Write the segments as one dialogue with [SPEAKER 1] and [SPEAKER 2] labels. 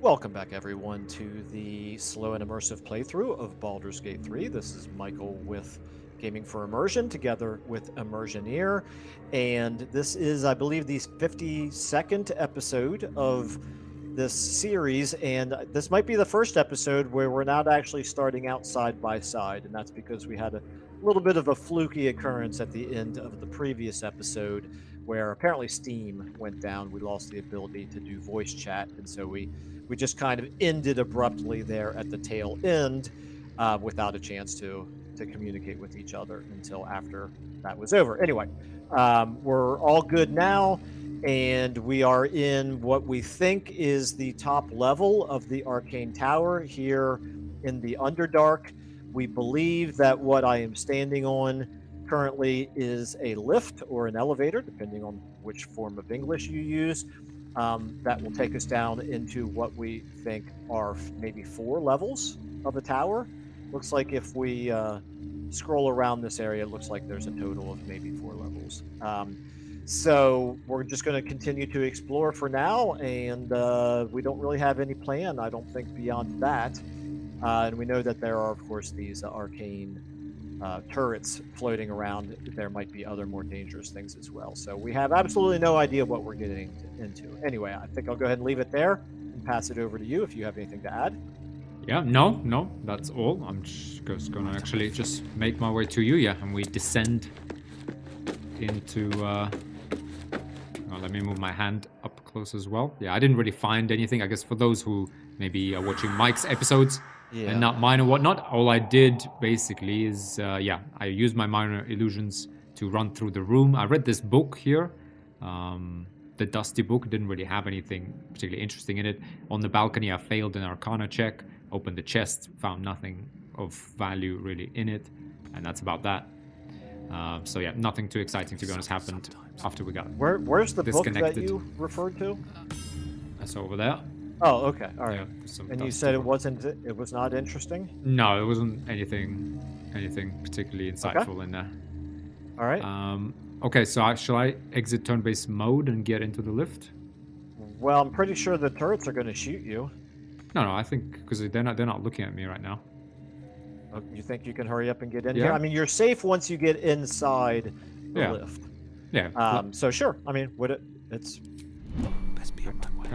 [SPEAKER 1] Welcome back, everyone, to the slow and immersive playthrough of Baldur's Gate 3. This is Michael with Gaming for Immersion, together with Immersioneer. And this is, I believe, the 52nd episode of this series. And this might be the first episode where we're not actually starting out side by side. And that's because we had a little bit of a fluky occurrence at the end of the previous episode where apparently Steam went down. We lost the ability to do voice chat. And so we just kind of ended abruptly there at the tail end without a chance to communicate with each other until after that was over. Anyway, we're all good now, and we are in what we think is the top level of the Arcane Tower here in the Underdark. We believe that what I am standing on currently is a lift or an elevator, depending on which form of English you use. That will take us down into what we think are maybe 4 levels of the tower. Looks like if we scroll around this area, it looks like there's a total of maybe 4 levels. So we're just going to continue to explore for now, and we don't really have any plan, I don't think, beyond that. And we know that there are, of course, these arcane turrets floating around. There might be other more dangerous things as well. So we have absolutely no idea what we're getting into. Anyway, I think I'll go ahead and leave it there and pass it over to you if you have anything to add.
[SPEAKER 2] Yeah, no, that's all. I'm just gonna actually just make my way to you, yeah, and we descend into, let me move my hand up close as well. Yeah, I didn't really find anything. I guess for those who maybe are watching Mike's episodes, and not mine or whatnot, all I did basically is, I used my minor illusions to run through the room. I read this book here, the Dusty book. Didn't really have anything particularly interesting in it. On the balcony, I failed an Arcana check, opened the chest, found nothing of value really in it, and that's about that. So yeah, nothing too exciting, to be honest, happened after we got
[SPEAKER 1] Where's the book that you referred to?
[SPEAKER 2] That's over there.
[SPEAKER 1] Oh, okay, all right.
[SPEAKER 2] Yeah,
[SPEAKER 1] and you said it was not interesting?
[SPEAKER 2] No, it wasn't anything particularly insightful in there.
[SPEAKER 1] All right.
[SPEAKER 2] Okay, so shall I exit turn-based mode and get into the lift?
[SPEAKER 1] Well, I'm pretty sure the turrets are going to shoot you.
[SPEAKER 2] No, I think because they're not looking at me right now.
[SPEAKER 1] You think you can hurry up and get in here? I mean, you're safe once you get inside the lift.
[SPEAKER 2] Yeah.
[SPEAKER 1] So sure. I mean, it's
[SPEAKER 3] best be on my way.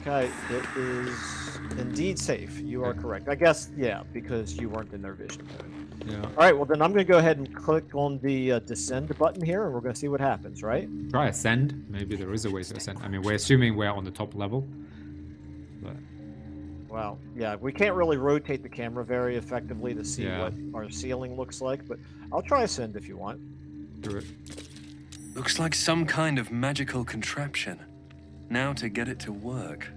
[SPEAKER 1] Okay, it is indeed safe. You are correct. I guess, yeah, because you weren't in their vision mode.
[SPEAKER 2] Yeah.
[SPEAKER 1] All right, well then I'm going to go ahead and click on the descend button here, and we're going to see what happens, right?
[SPEAKER 2] Try ascend. Maybe there is a way to ascend. I mean, we're assuming we're on the top level. But...
[SPEAKER 1] Well, yeah, we can't really rotate the camera very effectively to see what our ceiling looks like, but I'll try ascend if you want.
[SPEAKER 2] Do it.
[SPEAKER 3] Looks like some kind of magical contraption. Now to get it to work.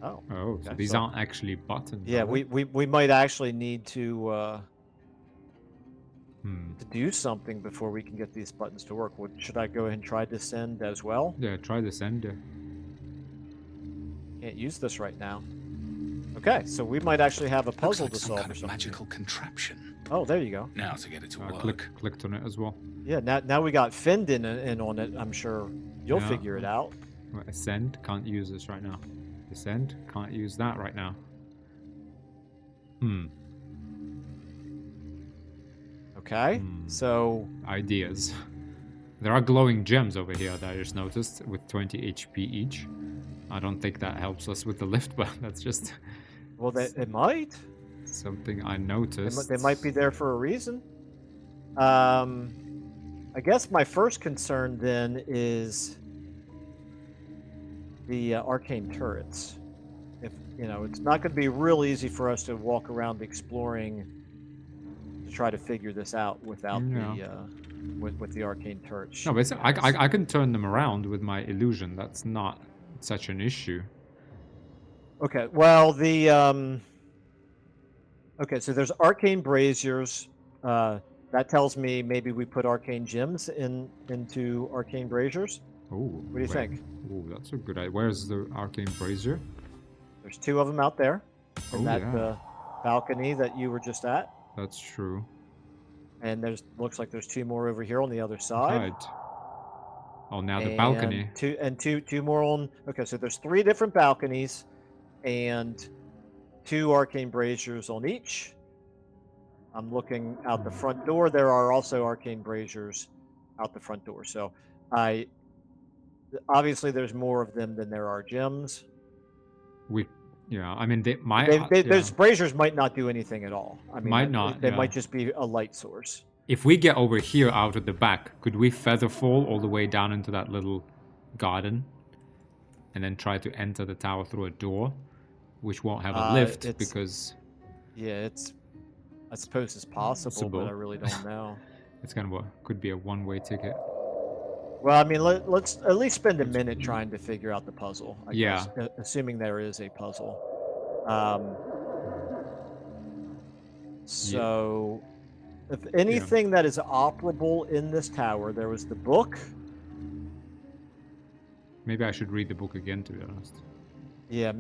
[SPEAKER 1] Oh,
[SPEAKER 2] so these aren't actually buttons.
[SPEAKER 1] Yeah, we might actually need to do something before we can get these buttons to work. Should I go ahead and try descend as well?
[SPEAKER 2] Yeah, try descend.
[SPEAKER 1] Can't use this right now. Okay, so we might actually have a puzzle to solve or something.
[SPEAKER 3] Magical contraption.
[SPEAKER 1] Oh, there you go.
[SPEAKER 3] Now to get it to work.
[SPEAKER 2] Clicked on it as well.
[SPEAKER 1] Yeah, now we got Finned in on it. I'm sure you'll figure it out.
[SPEAKER 2] Ascend, can't use this right now. Descend, can't use that right now.
[SPEAKER 1] Okay, so...
[SPEAKER 2] Ideas. There are glowing gems over here that I just noticed with 20 HP each. I don't think that helps us with the lift, but that's just...
[SPEAKER 1] Well, it might.
[SPEAKER 2] Something I noticed.
[SPEAKER 1] They might be there for a reason. I guess my first concern then is the arcane turrets. If it's not going to be real easy for us to walk around exploring to try to figure this out without with the arcane turrets.
[SPEAKER 2] No, but I can turn them around with my illusion. That's not such an issue.
[SPEAKER 1] Okay, well okay, so there's arcane braziers. That tells me maybe we put arcane gems into arcane braziers.
[SPEAKER 2] Oh,
[SPEAKER 1] what do you think?
[SPEAKER 2] Oh, that's a good idea. Where's the arcane brazier?
[SPEAKER 1] There's 2 of them out there in that balcony that you were just at.
[SPEAKER 2] That's true.
[SPEAKER 1] And looks like there's 2 more over here on the other side.
[SPEAKER 2] Right. Oh, now the
[SPEAKER 1] and
[SPEAKER 2] balcony.
[SPEAKER 1] two more on. Okay, so there's 3 different balconies, and 2 arcane braziers on each. I'm looking out the front door. There are also arcane braziers out the front door. So I obviously there's more of them than there are gems.
[SPEAKER 2] Yeah, I mean, yeah,
[SPEAKER 1] Those braziers might not do anything at all. I mean,
[SPEAKER 2] might not.
[SPEAKER 1] they
[SPEAKER 2] Yeah.
[SPEAKER 1] might just be a light source.
[SPEAKER 2] If we get over here out of the back, could we feather fall all the way down into that little garden, and then try to enter the tower through a door, which won't have a lift because.
[SPEAKER 1] Yeah, I suppose it's possible, but I really don't know.
[SPEAKER 2] It's kind of could be a one-way ticket.
[SPEAKER 1] Well, I mean, let's at least spend a minute trying to figure out the puzzle. I
[SPEAKER 2] Yeah.
[SPEAKER 1] guess, assuming there is a puzzle. So, if anything that is operable in this tower, there was the book.
[SPEAKER 2] Maybe I should read the book again, to be honest.
[SPEAKER 1] Yeah,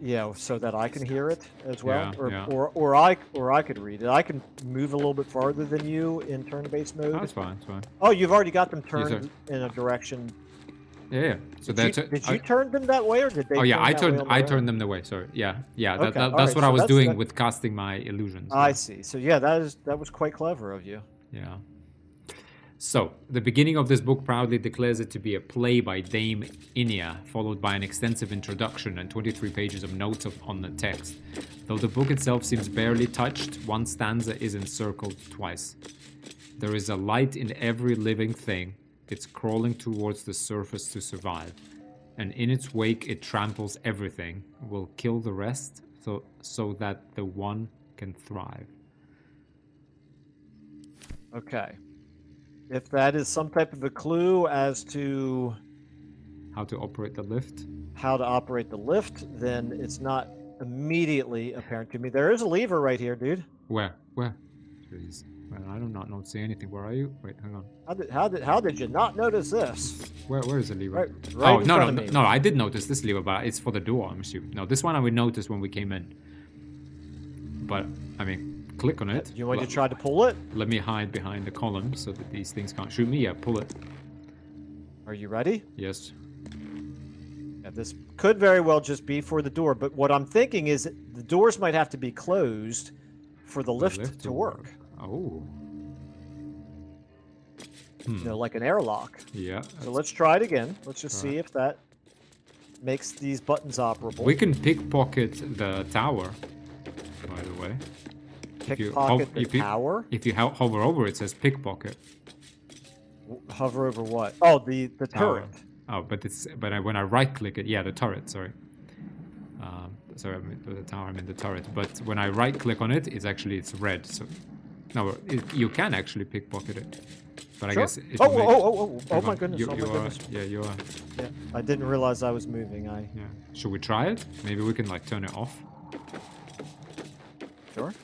[SPEAKER 1] yeah, so that I can hear it as well,
[SPEAKER 2] Yeah,
[SPEAKER 1] or I could read it. I can move a little bit farther than you in turn-based mode.
[SPEAKER 2] That's fine. It's fine.
[SPEAKER 1] Oh, you've already got them turned in a direction.
[SPEAKER 2] Yeah. So
[SPEAKER 1] did you turn them that way, or did they?
[SPEAKER 2] Oh yeah, I
[SPEAKER 1] turned
[SPEAKER 2] turned them the way. Sorry. Yeah.
[SPEAKER 1] Okay,
[SPEAKER 2] That's what I was doing with casting my illusions.
[SPEAKER 1] I see. So yeah, that was quite clever of you.
[SPEAKER 2] Yeah. So, the beginning of this book proudly declares it to be a play by Dame Inia, followed by an extensive introduction and 23 pages of notes on the text. Though the book itself seems barely touched, one stanza is encircled twice. There is a light in every living thing. It's crawling towards the surface to survive. And in its wake it tramples everything, will kill the rest, so that the one can thrive.
[SPEAKER 1] Okay. If that is some type of a clue as to
[SPEAKER 2] how to operate the lift,
[SPEAKER 1] then it's not immediately apparent to me. There is a lever right here, dude.
[SPEAKER 2] Where? Jeez. Well, I do not see anything. Where are you? Wait, hang on.
[SPEAKER 1] How did you not notice this?
[SPEAKER 2] Where is the lever?
[SPEAKER 1] Right
[SPEAKER 2] oh, no, I did notice this lever, but it's for the door, I'm assuming. No, this one I would notice when we came in. But, I mean, click on it.
[SPEAKER 1] Do you want to try to pull it?
[SPEAKER 2] Let me hide behind the column so that these things can't shoot me. Yeah, pull it.
[SPEAKER 1] Are you ready?
[SPEAKER 2] Yes.
[SPEAKER 1] Yeah, this could very well just be for the door, but what I'm thinking is that the doors might have to be closed for the lift to work.
[SPEAKER 2] Oh.
[SPEAKER 1] You know, like an airlock.
[SPEAKER 2] Yeah.
[SPEAKER 1] So let's try it again. Let's just see if that makes these buttons operable.
[SPEAKER 2] We can pickpocket the tower, by the way.
[SPEAKER 1] Pickpocket the tower?
[SPEAKER 2] If you hover over it, it says pickpocket.
[SPEAKER 1] Hover over what? Oh, the turret.
[SPEAKER 2] Oh, but when I right click it, yeah, the turret. Sorry. Sorry, I mean the tower. I mean the turret. But when I right click on it, it's red. So no, you can actually pickpocket it. But I guess.
[SPEAKER 1] Oh my goodness!
[SPEAKER 2] Yeah, you are.
[SPEAKER 1] Yeah, I didn't realize I was moving.
[SPEAKER 2] Yeah. Should we try it? Maybe we can like turn it off.
[SPEAKER 1] Sure.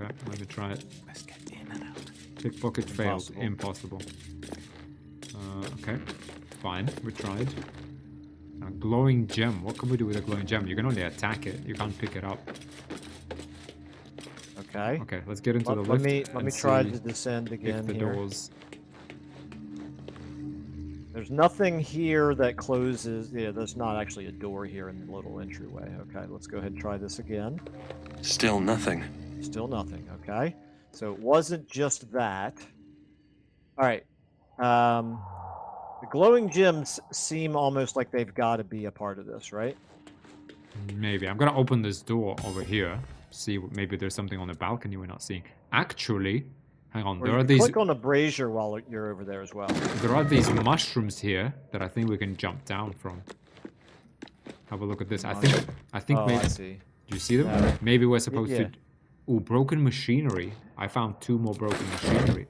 [SPEAKER 2] Okay, let me try it.
[SPEAKER 3] Let's get in and out.
[SPEAKER 2] Pickpocket failed. Impossible. Okay. Fine. We tried. A glowing gem. What can we do with a glowing gem? You can only attack it. You can't pick it up.
[SPEAKER 1] Okay.
[SPEAKER 2] Okay, let's get into the lift.
[SPEAKER 1] Let me try to descend again
[SPEAKER 2] if the
[SPEAKER 1] here.
[SPEAKER 2] doors.
[SPEAKER 1] There's nothing here that closes. Yeah, there's not actually a door here in the little entryway. Okay, let's go ahead and try this again.
[SPEAKER 3] Still nothing.
[SPEAKER 1] Still nothing. Okay. So it wasn't just that. All right. The glowing gems seem almost like they've got to be a part of this, right?
[SPEAKER 2] Maybe. I'm gonna open this door over here. See, maybe there's something on the balcony we're not seeing. Actually, hang on. There are these.
[SPEAKER 1] Click on the brazier while you're over there as well.
[SPEAKER 2] There are these mushrooms here that I think we can jump down from. Have a look at this. I think
[SPEAKER 1] oh,
[SPEAKER 2] maybe.
[SPEAKER 1] I see.
[SPEAKER 2] Do you see them? Maybe we're supposed to. Ooh, broken machinery. I found 2 more broken machinery.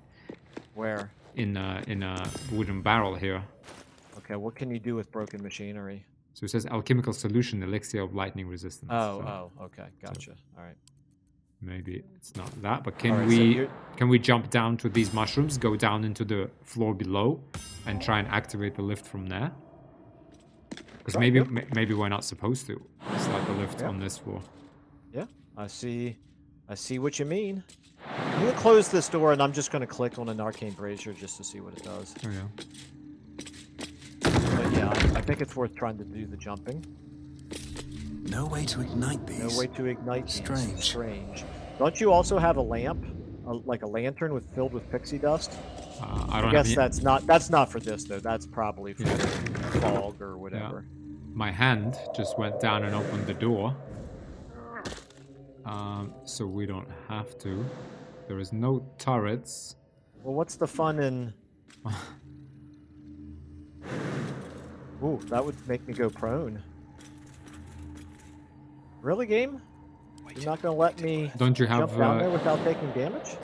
[SPEAKER 1] Where?
[SPEAKER 2] In a wooden barrel here.
[SPEAKER 1] Okay, what can you do with broken machinery?
[SPEAKER 2] So it says alchemical solution, elixir of lightning resistance.
[SPEAKER 1] Oh, okay, gotcha. All right.
[SPEAKER 2] Maybe it's not that, but can we jump down to these mushrooms, go down into the floor below, and try and activate the lift from there? Because maybe we're not supposed to start the lift on this floor.
[SPEAKER 1] Yeah, I see what you mean. I'm gonna close this door, and I'm just gonna click on an arcane brazier just to see what it does.
[SPEAKER 2] Oh yeah.
[SPEAKER 1] Yeah, I think it's worth trying to do the jumping.
[SPEAKER 3] No way to ignite these.
[SPEAKER 1] No way to ignite these.
[SPEAKER 3] Strange.
[SPEAKER 1] Strange. Don't you also have a lamp, like a lantern filled with pixie dust?
[SPEAKER 2] I
[SPEAKER 1] I
[SPEAKER 2] don't
[SPEAKER 1] guess
[SPEAKER 2] have
[SPEAKER 1] that's not for this though. That's probably for fog or whatever.
[SPEAKER 2] my hand just went down and opened the door. So we don't have to. There is no turrets.
[SPEAKER 1] Well, what's the fun in? Ooh, that would make me go prone. Really, game? You're not gonna let me
[SPEAKER 2] Don't you have
[SPEAKER 1] jump down there without taking damage?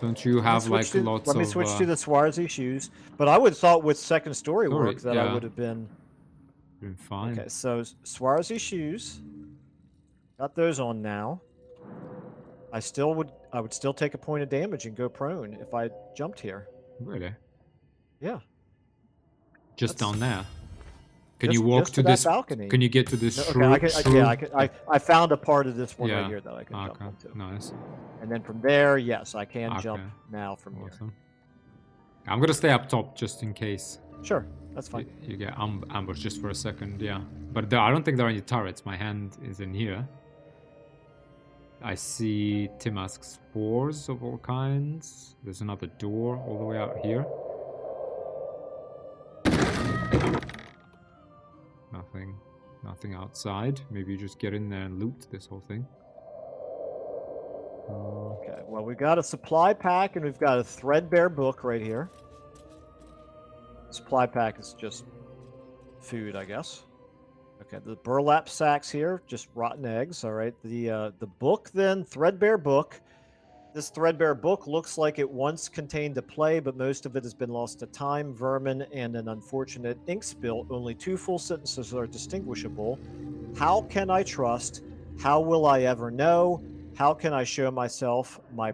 [SPEAKER 2] don't you have like lots
[SPEAKER 1] Let me
[SPEAKER 2] of
[SPEAKER 1] switch to the Swarzy shoes. But I would have thought with second story
[SPEAKER 2] Story,
[SPEAKER 1] work that I
[SPEAKER 2] yeah.
[SPEAKER 1] would have been
[SPEAKER 2] been fine.
[SPEAKER 1] okay. So Swarzy shoes, got those on now. I would still take a point of damage and go prone if I jumped here.
[SPEAKER 2] Really?
[SPEAKER 1] Yeah.
[SPEAKER 2] Just
[SPEAKER 1] That's-
[SPEAKER 2] down there. Can you
[SPEAKER 1] Just-
[SPEAKER 2] walk
[SPEAKER 1] just
[SPEAKER 2] to
[SPEAKER 1] that
[SPEAKER 2] this
[SPEAKER 1] balcony?
[SPEAKER 2] Can you get to this
[SPEAKER 1] No,
[SPEAKER 2] shroom?
[SPEAKER 1] I found a part of this one
[SPEAKER 2] Yeah.
[SPEAKER 1] right here that I can jump
[SPEAKER 2] Okay,
[SPEAKER 1] onto.
[SPEAKER 2] nice.
[SPEAKER 1] And then from there, yes, I can jump
[SPEAKER 2] Okay.
[SPEAKER 1] now from here.
[SPEAKER 2] Awesome. I'm gonna stay up top just in case
[SPEAKER 1] Sure, that's fine.
[SPEAKER 2] you get ambushed just for a second, yeah. But I don't think there are any turrets. My hand is in here. I see Timask spores of all kinds. There's another door all the way out here. Nothing outside. Maybe you just get in there and loot this whole thing.
[SPEAKER 1] Okay, well, we've got a supply pack and we've got a threadbare book right here. Supply pack is just food, I guess. Okay, the burlap sacks here, just rotten eggs. All right, the book then, threadbare book. This threadbare book looks like it once contained a play, but most of it has been lost to time, vermin, and an unfortunate ink spill. Only 2 full sentences are distinguishable. How can I trust? How will I ever know? How can I show myself my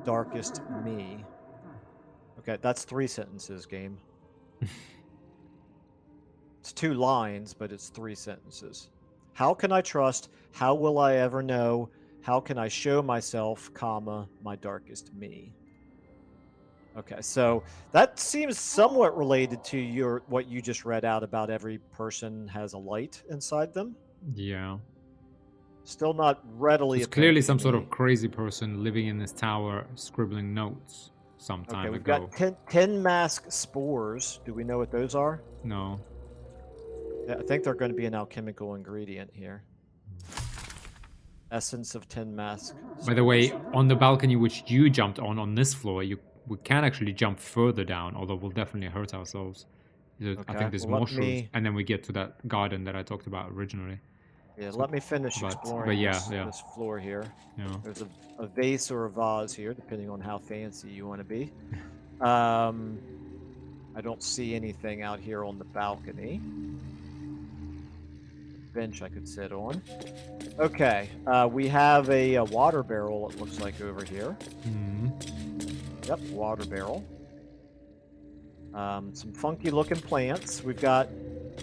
[SPEAKER 1] darkest me? Okay, that's 3 sentences, game. It's 2 lines, but it's 3 sentences. How can I trust? How will I ever know? How can I show myself, comma, my darkest me? Okay, so that seems somewhat related to what you just read out about every person has a light inside them.
[SPEAKER 2] Yeah.
[SPEAKER 1] Still not readily
[SPEAKER 2] It's
[SPEAKER 1] apparent
[SPEAKER 2] clearly
[SPEAKER 1] to
[SPEAKER 2] some sort
[SPEAKER 1] me.
[SPEAKER 2] of crazy person living in this tower scribbling notes some time
[SPEAKER 1] Okay, we've
[SPEAKER 2] ago.
[SPEAKER 1] got 10 mask spores. Do we know what those are?
[SPEAKER 2] No.
[SPEAKER 1] Yeah, I think they're going to be an alchemical ingredient here. Essence of 10 mask.
[SPEAKER 2] By the way,
[SPEAKER 1] spores.
[SPEAKER 2] on the balcony which you jumped on this floor, we can actually jump further down, although we'll definitely hurt ourselves. I
[SPEAKER 1] Okay,
[SPEAKER 2] think there's
[SPEAKER 1] well,
[SPEAKER 2] more
[SPEAKER 1] let
[SPEAKER 2] shrooms,
[SPEAKER 1] me-
[SPEAKER 2] and then we get to that garden that I talked about originally.
[SPEAKER 1] Yeah,
[SPEAKER 2] So-
[SPEAKER 1] let me finish
[SPEAKER 2] but
[SPEAKER 1] exploring
[SPEAKER 2] yeah,
[SPEAKER 1] this,
[SPEAKER 2] yeah.
[SPEAKER 1] this floor here.
[SPEAKER 2] Yeah.
[SPEAKER 1] There's a vase or a vase here, depending on how fancy you want to be. I don't see anything out here on the balcony. Bench I could sit on. Okay, we have a water barrel, it looks like, over here.
[SPEAKER 2] Hmm.
[SPEAKER 1] Yep, water barrel. Some funky looking plants. We've got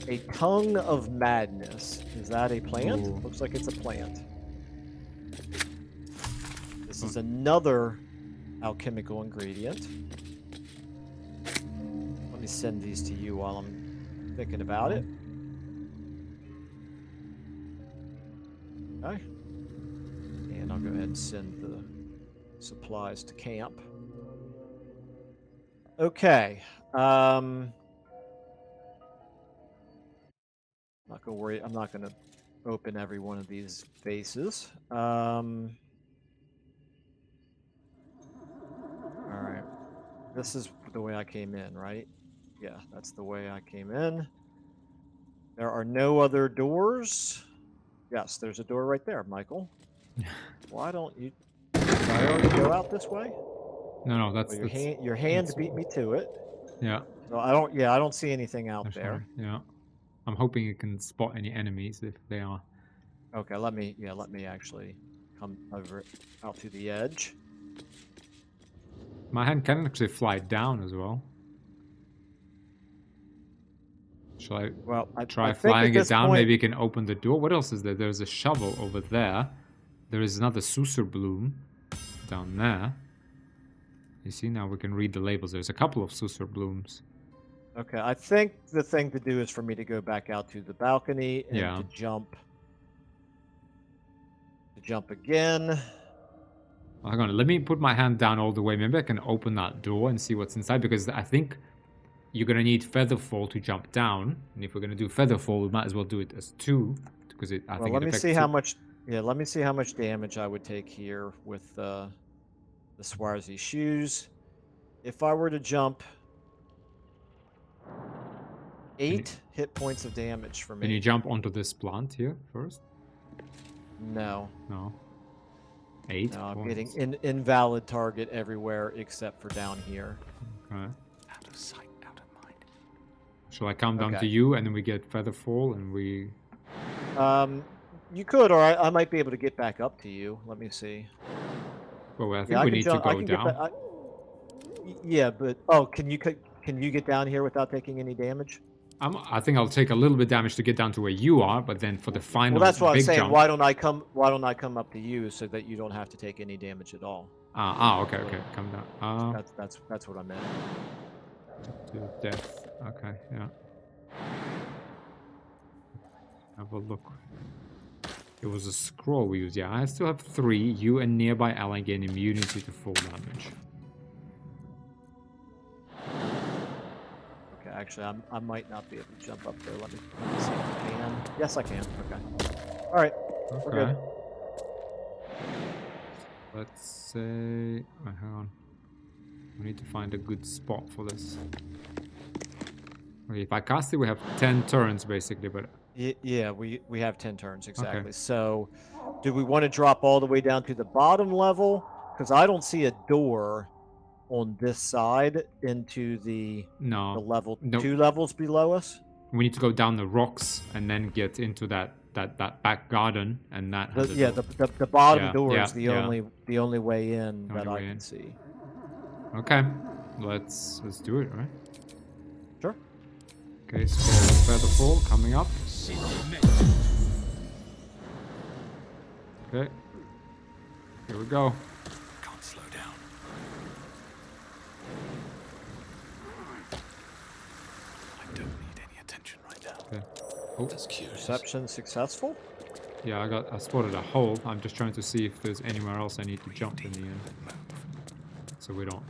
[SPEAKER 1] a tongue of madness. Is that a plant?
[SPEAKER 2] Ooh.
[SPEAKER 1] Looks like it's a plant. This is another alchemical ingredient. Let me send these to you while I'm thinking about it. Okay. And I'll go ahead and send the supplies to camp. Okay. I'm not gonna worry. I'm not gonna open every one of these vases. All right. This is the way I came in, right? Yeah, that's the way I came in. There are no other doors. Yes, there's a door right there, Michael. Why don't you? Did I already go out this way?
[SPEAKER 2] No, that's
[SPEAKER 1] Well,
[SPEAKER 2] that's
[SPEAKER 1] your hand
[SPEAKER 2] that's-
[SPEAKER 1] beat me to it.
[SPEAKER 2] yeah.
[SPEAKER 1] So I don't. Yeah, I don't see anything out
[SPEAKER 2] That's
[SPEAKER 1] there.
[SPEAKER 2] right, yeah. I'm hoping you can spot any enemies if they are.
[SPEAKER 1] Okay, let me actually come over out to the edge.
[SPEAKER 2] My hand can actually fly down as well. Shall I
[SPEAKER 1] Well, I
[SPEAKER 2] try
[SPEAKER 1] think at
[SPEAKER 2] flying it
[SPEAKER 1] this
[SPEAKER 2] down?
[SPEAKER 1] point-
[SPEAKER 2] Maybe you can open the door. What else is there? There's a shovel over there. There is another Susur bloom down there. You see, now we can read the labels. There's a couple of Susur blooms.
[SPEAKER 1] Okay, I think the thing to do is for me to go back out to the balcony and
[SPEAKER 2] Yeah.
[SPEAKER 1] to jump. To jump again.
[SPEAKER 2] Hang on, let me put my hand down all the way. Maybe I can open that door and see what's inside, because I think you're gonna need Featherfall to jump down. And if we're gonna do Featherfall, we might as well do it as 2, because I
[SPEAKER 1] Well,
[SPEAKER 2] think
[SPEAKER 1] let
[SPEAKER 2] it
[SPEAKER 1] me
[SPEAKER 2] affects
[SPEAKER 1] see how
[SPEAKER 2] two.
[SPEAKER 1] much. Yeah, let me see how much damage I would take here with the Swarzy shoes. If I were to jump,
[SPEAKER 2] Can you-
[SPEAKER 1] 8 hit points of damage for
[SPEAKER 2] Can you
[SPEAKER 1] me.
[SPEAKER 2] jump onto this plant here first?
[SPEAKER 1] No,
[SPEAKER 2] No. 8
[SPEAKER 1] no, I'm
[SPEAKER 2] points.
[SPEAKER 1] getting invalid target everywhere except for down here.
[SPEAKER 2] Okay.
[SPEAKER 3] Out of sight, out of mind.
[SPEAKER 2] Shall I come down to
[SPEAKER 1] Okay.
[SPEAKER 2] you and then we get Featherfall and we...
[SPEAKER 1] You could, or I might be able to get back up to you. Let me see.
[SPEAKER 2] Well, I think
[SPEAKER 1] Yeah, I
[SPEAKER 2] we
[SPEAKER 1] can
[SPEAKER 2] need to
[SPEAKER 1] jump. I
[SPEAKER 2] go
[SPEAKER 1] can
[SPEAKER 2] down.
[SPEAKER 1] get back. Yeah, but can you get down here without taking any damage?
[SPEAKER 2] I think I'll take a little bit damage to get down to where you are, but then for the final
[SPEAKER 1] Well, that's what I'm
[SPEAKER 2] big
[SPEAKER 1] saying.
[SPEAKER 2] jump...
[SPEAKER 1] Why don't I come up to you so that you don't have to take any damage at all?
[SPEAKER 2] Okay, come down.
[SPEAKER 1] That's what I meant.
[SPEAKER 2] To death. Okay, yeah. Have a look. It was a scroll we used. Yeah, I still have 3. You and nearby ally gain immunity to full damage.
[SPEAKER 1] Okay, actually, I might not be able to jump up there. Let me see if I can. Yes, I can. Okay. All right. We're good.
[SPEAKER 2] Okay. Let's say... Oh, hang on. We need to find a good spot for this. Okay, if I cast it, we have 10 turns, basically, but...
[SPEAKER 1] Yeah, we have 10 turns, exactly. Okay. So, do we want to drop all the way down to the bottom level? Because I don't see a door on this side into the level 2 levels below us.
[SPEAKER 2] We need to go down the rocks and then get into that back garden, and that has a door.
[SPEAKER 1] The bottom door is the only way in that I can see.
[SPEAKER 2] Okay, let's do it, right?
[SPEAKER 1] Sure.
[SPEAKER 2] Okay, so Featherfall coming up. Okay, here we go.
[SPEAKER 3] Can't slow down. I don't need any attention right now.
[SPEAKER 2] Okay. Oh.
[SPEAKER 3] That's curious.
[SPEAKER 1] Perception successful?
[SPEAKER 2] Yeah, I spotted a hole. I'm just trying to see if there's anywhere else I need to jump in the end. So we don't...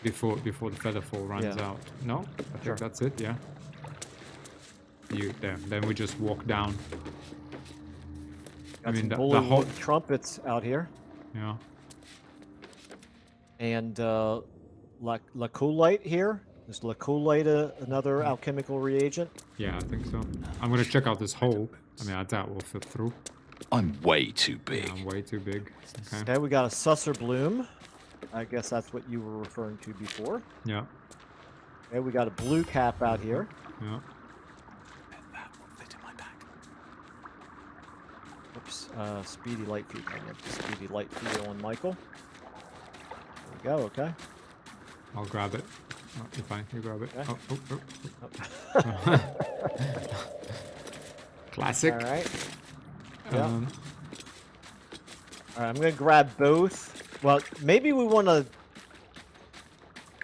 [SPEAKER 2] Before the Featherfall runs out. No? I think that's it, yeah. There. Then we just walk down.
[SPEAKER 1] Got the whole trumpets out here.
[SPEAKER 2] Yeah.
[SPEAKER 1] And Lacoolite here. Is Lacoolite another alchemical reagent?
[SPEAKER 2] Yeah, I think so. I'm gonna check out this hole. I mean, I doubt we'll fit through.
[SPEAKER 3] I'm way too big.
[SPEAKER 2] Yeah, I'm way too big.
[SPEAKER 1] Okay, we got a Susser Bloom. I guess that's what you were referring to before.
[SPEAKER 2] Yeah.
[SPEAKER 1] Okay, we got a blue cap out here.
[SPEAKER 2] Yeah.
[SPEAKER 3] That will fit in my bag.
[SPEAKER 1] Oops, speedy light feed. I meant the speedy light feed on Michael. There we go, okay.
[SPEAKER 2] I'll grab it. Oh, you're fine, you grab it.
[SPEAKER 1] Okay.
[SPEAKER 2] Oh. Classic.
[SPEAKER 1] Alright.
[SPEAKER 2] Yeah.
[SPEAKER 1] Alright, I'm gonna grab both. Well, maybe we want to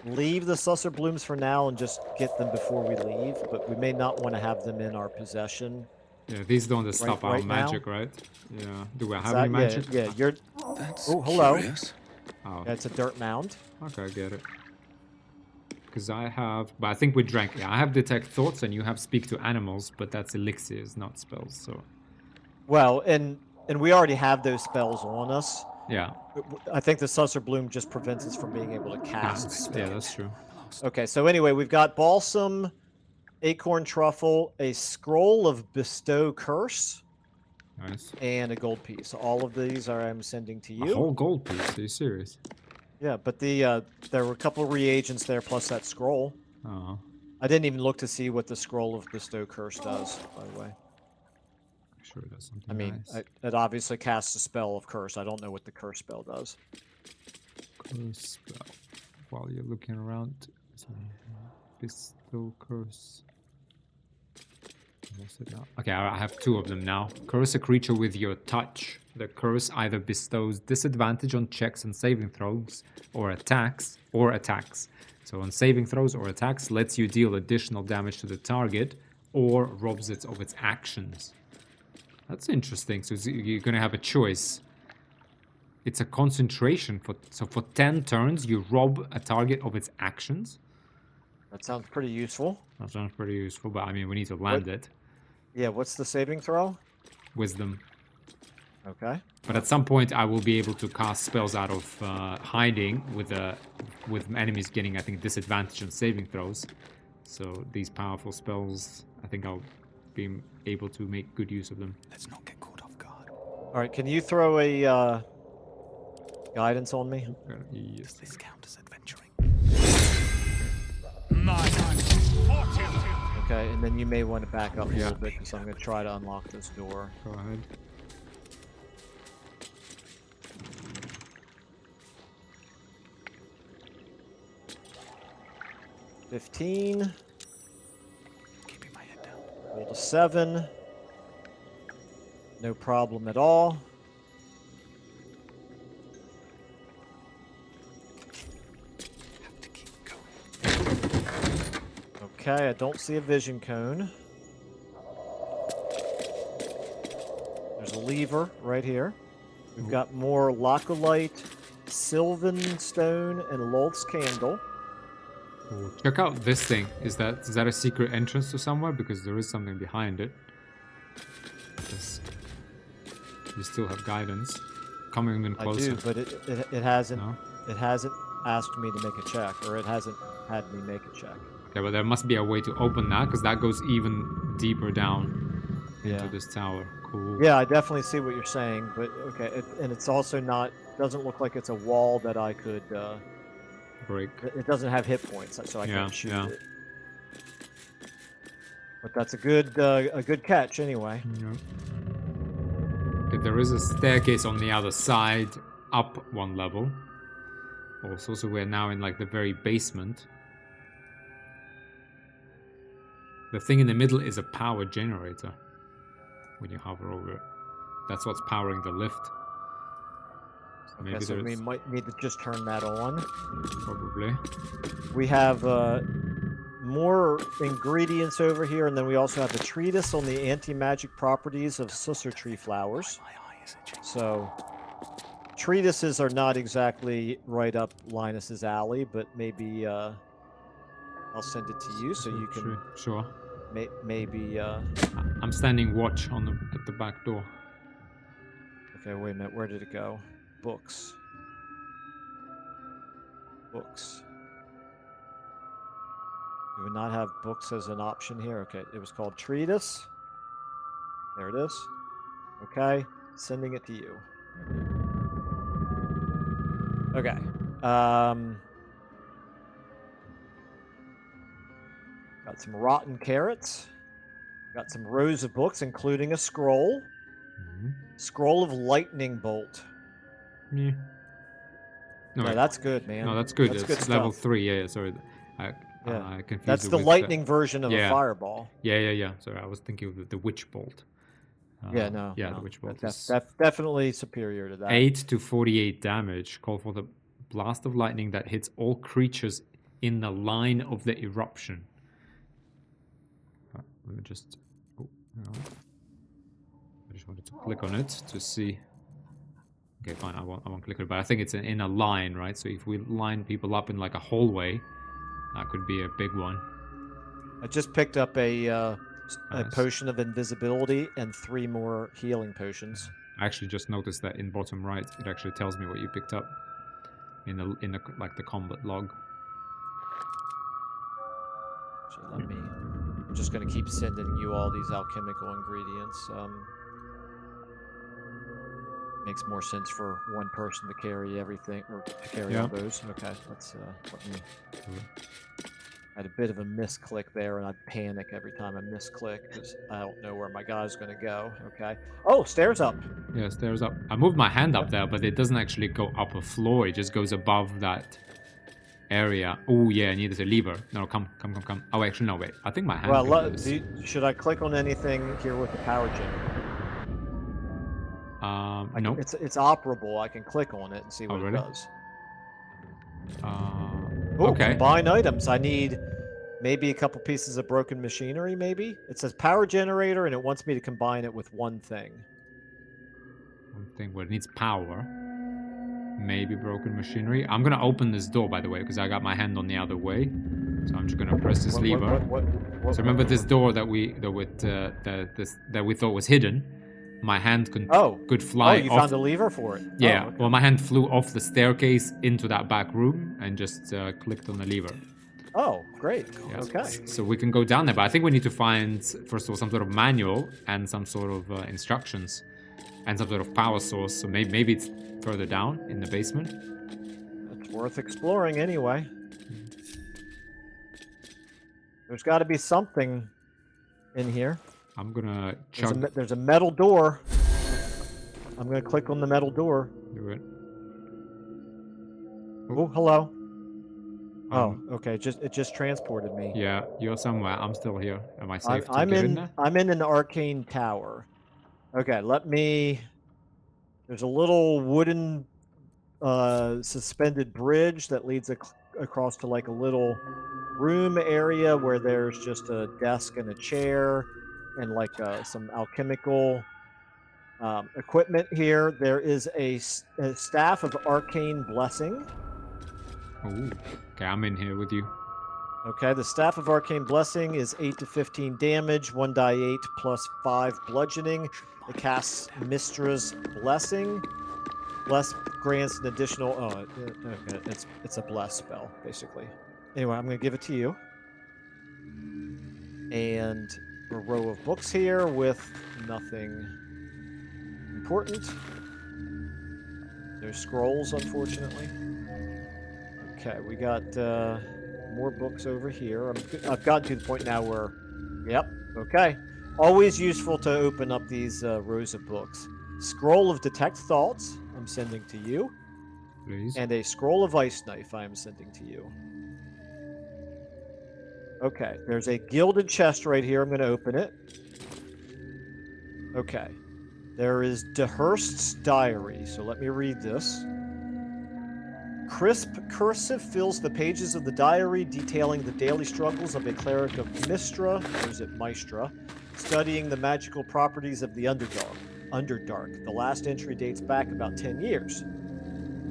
[SPEAKER 1] leave the Susser Blooms for now and just get them before we leave, but we may not want to have them in our possession.
[SPEAKER 2] Yeah, these don't stop our magic, right? Yeah. Do we have any magic?
[SPEAKER 1] Yeah, you're...
[SPEAKER 3] That's
[SPEAKER 1] hello.
[SPEAKER 3] Curious.
[SPEAKER 2] Oh.
[SPEAKER 1] Yeah, it's a dirt mound.
[SPEAKER 2] Okay, I get it. Because I have... But I think we drank... Yeah, I have Detect Thoughts and you have Speak to Animals, but that's elixirs, not spells, so...
[SPEAKER 1] Well, and we already have those spells on us.
[SPEAKER 2] Yeah.
[SPEAKER 1] I think the Susser Bloom just prevents us from being able to cast spells.
[SPEAKER 2] Yeah, that's true.
[SPEAKER 1] Okay, so anyway, we've got Balsam, Acorn Truffle, a Scroll of Bestow Curse,
[SPEAKER 2] Nice.
[SPEAKER 1] and a gold piece. All of these I'm sending to you.
[SPEAKER 2] A whole gold piece? Are you serious?
[SPEAKER 1] Yeah, but there were a couple of reagents there plus that scroll.
[SPEAKER 2] Oh.
[SPEAKER 1] I didn't even look to see what the Scroll of Bestow Curse does, by the way.
[SPEAKER 2] Sure, that's something
[SPEAKER 1] I mean,
[SPEAKER 2] nice.
[SPEAKER 1] it obviously casts a spell of curse. I don't know what the curse spell does.
[SPEAKER 2] Curse spell. While you're looking around, Pistol Curse. Okay, I have 2 of them now. Curse a creature with your touch. The curse either bestows disadvantage on checks and saving throws, or attacks. So on saving throws or attacks, lets you deal additional damage to the target or robs it of its actions. That's interesting. So you're going to have a choice. It's a concentration. So for 10 turns, you rob a target of its actions.
[SPEAKER 1] That sounds pretty useful.
[SPEAKER 2] That sounds pretty useful, but I mean, we need to land it.
[SPEAKER 1] Yeah, what's the saving throw?
[SPEAKER 2] Wisdom.
[SPEAKER 1] Okay.
[SPEAKER 2] But at some point, I will be able to cast spells out of hiding with enemies getting, I think, disadvantage on saving throws. So these powerful spells, I think I'll be able to make good use of them.
[SPEAKER 4] Let's not get caught off guard.
[SPEAKER 1] All right, can you throw a guidance on me?
[SPEAKER 4] Does this count as adventuring?
[SPEAKER 1] Okay, and then you may want to back up a little bit because I'm going to try to unlock this door.
[SPEAKER 2] Go ahead.
[SPEAKER 1] $15.
[SPEAKER 4] Keeping my head down.
[SPEAKER 1] Rolled a 7. No problem at all.
[SPEAKER 4] Have to keep going.
[SPEAKER 1] Okay, I don't see a vision cone. There's a lever right here. We've got more Locholite, Sylvan Stone, and Lolth's Candle.
[SPEAKER 2] Ooh, check out this thing. Is that a secret entrance to somewhere? Because there is something behind it. You still have guidance. Coming in closer.
[SPEAKER 1] I do, but it hasn't.
[SPEAKER 2] No?
[SPEAKER 1] It hasn't asked me to make a check, or it hasn't had me make a check.
[SPEAKER 2] Okay, but there must be a way to open that, because that goes even deeper down into this tower. Cool.
[SPEAKER 1] Yeah, I definitely see what you're saying, but okay, and it's also not. Doesn't look like it's a wall that I could
[SPEAKER 2] Break.
[SPEAKER 1] It doesn't have hit points, so I can't shoot
[SPEAKER 2] yeah.
[SPEAKER 1] it. But that's a good catch anyway.
[SPEAKER 2] Yeah. Okay, there is a staircase on the other side, up one level. Also, so we're now in like the very basement. The thing in the middle is a power generator. When you hover over it, that's what's powering the lift. So maybe
[SPEAKER 1] Okay, so we might need to just turn that on.
[SPEAKER 2] Probably.
[SPEAKER 1] We have more ingredients over here, and then we also have the treatise on the anti-magic properties of Susser tree flowers.
[SPEAKER 4] My eye is itching.
[SPEAKER 1] So, treatises are not exactly right up Linus's alley, but maybe I'll send it to you so you can
[SPEAKER 2] Sure.
[SPEAKER 1] maybe.
[SPEAKER 2] I'm standing watch on at the back door.
[SPEAKER 1] Okay, wait a minute. Where did it go? Books. Books. Do we not have books as an option here? Okay, it was called Treatise. There it is. Okay, sending it to you. Okay. Got some rotten carrots. Got some rows of books, including a scroll.
[SPEAKER 2] Mm-hmm.
[SPEAKER 1] Scroll of Lightning Bolt.
[SPEAKER 2] Yeah. No,
[SPEAKER 1] Yeah, that's good, man.
[SPEAKER 2] No, that's good.
[SPEAKER 1] That's
[SPEAKER 2] It's
[SPEAKER 1] good
[SPEAKER 2] level
[SPEAKER 1] stuff.
[SPEAKER 2] 3. Yeah, sorry. I confused
[SPEAKER 1] That's
[SPEAKER 2] it
[SPEAKER 1] the
[SPEAKER 2] with
[SPEAKER 1] lightning version of
[SPEAKER 2] yeah.
[SPEAKER 1] a fireball.
[SPEAKER 2] Yeah. Sorry, I was thinking of the witch bolt.
[SPEAKER 1] Yeah, no.
[SPEAKER 2] Yeah, the witch bolt.
[SPEAKER 1] That's definitely superior to that.
[SPEAKER 2] 8 to 48 damage. Call for the blast of lightning that hits all creatures in the line of the eruption. Let me just. Oh, hang on. I just wanted to click on it to see. Okay, fine. I won't click it, but I think it's in a line, right? So if we line people up in like a hallway, that could be a big one.
[SPEAKER 1] I just picked up a
[SPEAKER 2] Nice.
[SPEAKER 1] potion of invisibility and 3 more healing potions.
[SPEAKER 2] I actually just noticed that in bottom right, it actually tells me what you picked up in the like the combat log.
[SPEAKER 1] So I'm just going to keep sending you all these alchemical ingredients. Makes more sense for one person to carry everything, or to carry all those. Okay, let's let me. I had a bit of a misclick there, and I panic every time I misclick because I don't know where my guy's going to go. Okay. Oh, stairs up.
[SPEAKER 2] Yeah, stairs up. I moved my hand up there, but it doesn't actually go up a floor. It just goes above that area. Oh yeah, I needed a lever. No, come. Oh, actually, no, wait. I think my hand.
[SPEAKER 1] Well, should I click on anything here with the power gen?
[SPEAKER 2] No.
[SPEAKER 1] It's operable. I can click on it and see what
[SPEAKER 2] really?
[SPEAKER 1] it does. Oh,
[SPEAKER 2] Okay.
[SPEAKER 1] combine items. I need maybe a couple pieces of broken machinery, maybe? It says power generator, and it wants me to combine it with one thing.
[SPEAKER 2] One thing where it needs power. Maybe broken machinery. I'm gonna open this door, by the way, because I got my hand on the other way. So I'm just gonna press this lever. So remember this door that we thought was hidden? My hand could fly
[SPEAKER 1] you
[SPEAKER 2] off.
[SPEAKER 1] found a lever for it?
[SPEAKER 2] Yeah,
[SPEAKER 1] Oh, okay.
[SPEAKER 2] well, my hand flew off the staircase into that back room and just clicked on the lever.
[SPEAKER 1] Oh, great.
[SPEAKER 2] Yeah.
[SPEAKER 1] Okay.
[SPEAKER 2] So we can go down there, but I think we need to find, first of all, some sort of manual and some sort of instructions and some sort of power source. So maybe it's further down in the basement.
[SPEAKER 1] It's worth exploring anyway. There's got to be something in here.
[SPEAKER 2] I'm gonna chug.
[SPEAKER 1] There's a metal door. I'm gonna click on the metal door.
[SPEAKER 2] Do it.
[SPEAKER 1] Oh, hello. Oh, okay. It just transported me.
[SPEAKER 2] Yeah, you're somewhere. I'm still here. Am I safe to
[SPEAKER 1] I'm
[SPEAKER 2] get in
[SPEAKER 1] in.
[SPEAKER 2] there?
[SPEAKER 1] I'm in an arcane tower. Okay, let me. There's a little wooden suspended bridge that leads across to like a little room area where there's just a desk and a chair and like some alchemical equipment here. There is a staff of arcane blessing.
[SPEAKER 2] Ooh. Okay, I'm in here with you.
[SPEAKER 1] Okay, the staff of arcane blessing is 8 to 15 damage, 1d8 plus 5 bludgeoning. It casts Mistra's blessing. Bless grants an additional. Oh, okay, it's a bless spell basically. Anyway, I'm gonna give it to you. And a row of books here with nothing important. There's scrolls, unfortunately. Okay, we got more books over here. I've gotten to the point now where, yep, okay. Always useful to open up these rows of books. Scroll of Detect Thoughts, I'm sending to you.
[SPEAKER 2] Please.
[SPEAKER 1] And a Scroll of Ice Knife, I am sending to you. Okay, there's a gilded chest right here. I'm going to open it. Okay. There is DeHurst's diary, so let me read this. Crisp cursive fills the pages of the diary detailing the daily struggles of a cleric of Mistra, or is it Maestra, studying the magical properties of the Underdark. The last entry dates back about 10 years.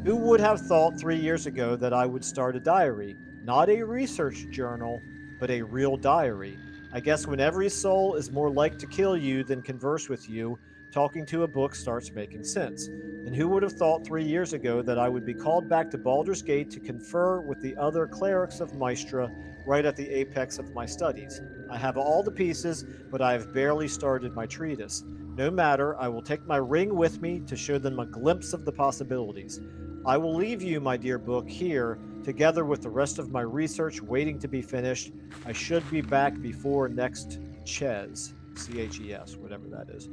[SPEAKER 1] Who would have thought 3 years ago that I would start a diary? Not a research journal, but a real diary. I guess when every soul is more like to kill you than converse with you, talking to a book starts making sense. And who would have thought 3 years ago that I would be called back to Baldur's Gate to confer with the other clerics of Maestra right at the apex of my studies? I have all the pieces, but I have barely started my treatise. No matter, I will take my ring with me to show them a glimpse of the possibilities. I will leave you, my dear book, here, together with the rest of my research waiting to be finished. I should be back before next Ches, C-H-E-S, whatever that is.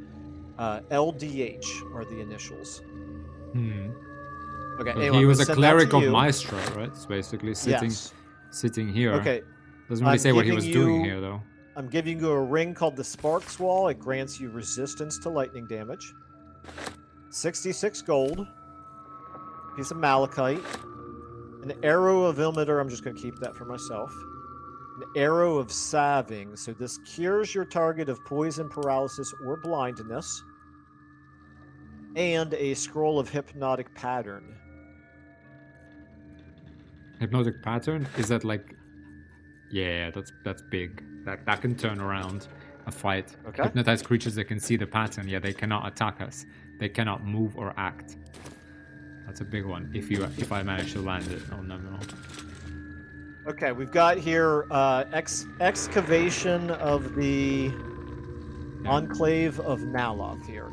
[SPEAKER 1] LDH are the initials. Okay,
[SPEAKER 2] So
[SPEAKER 1] anyway,
[SPEAKER 2] he was
[SPEAKER 1] I'm
[SPEAKER 2] a
[SPEAKER 1] gonna send that
[SPEAKER 2] cleric
[SPEAKER 1] to
[SPEAKER 2] of
[SPEAKER 1] you.
[SPEAKER 2] Maestra, right? It's basically sitting here.
[SPEAKER 1] Okay.
[SPEAKER 2] Doesn't really
[SPEAKER 1] I'm
[SPEAKER 2] say what he was
[SPEAKER 1] giving
[SPEAKER 2] doing
[SPEAKER 1] you-
[SPEAKER 2] here, though.
[SPEAKER 1] I'm giving you a ring called the Sparks Wall. It grants you resistance to lightning damage. 66 gold. Piece of malachite. An arrow of Ilmater. I'm just going to keep that for myself. An arrow of salving. So this cures your target of poison, paralysis, or blindness. And a scroll of hypnotic pattern.
[SPEAKER 2] Hypnotic pattern? Is that like... Yeah, that's big. That can turn around a fight.
[SPEAKER 1] Okay.
[SPEAKER 2] Hypnotize creatures that can see the pattern. Yeah, they cannot attack us. They cannot move or act. That's a big one. If I manage to land it. Oh no.
[SPEAKER 1] Okay, we've got here excavation of the Enclave of Naloth here.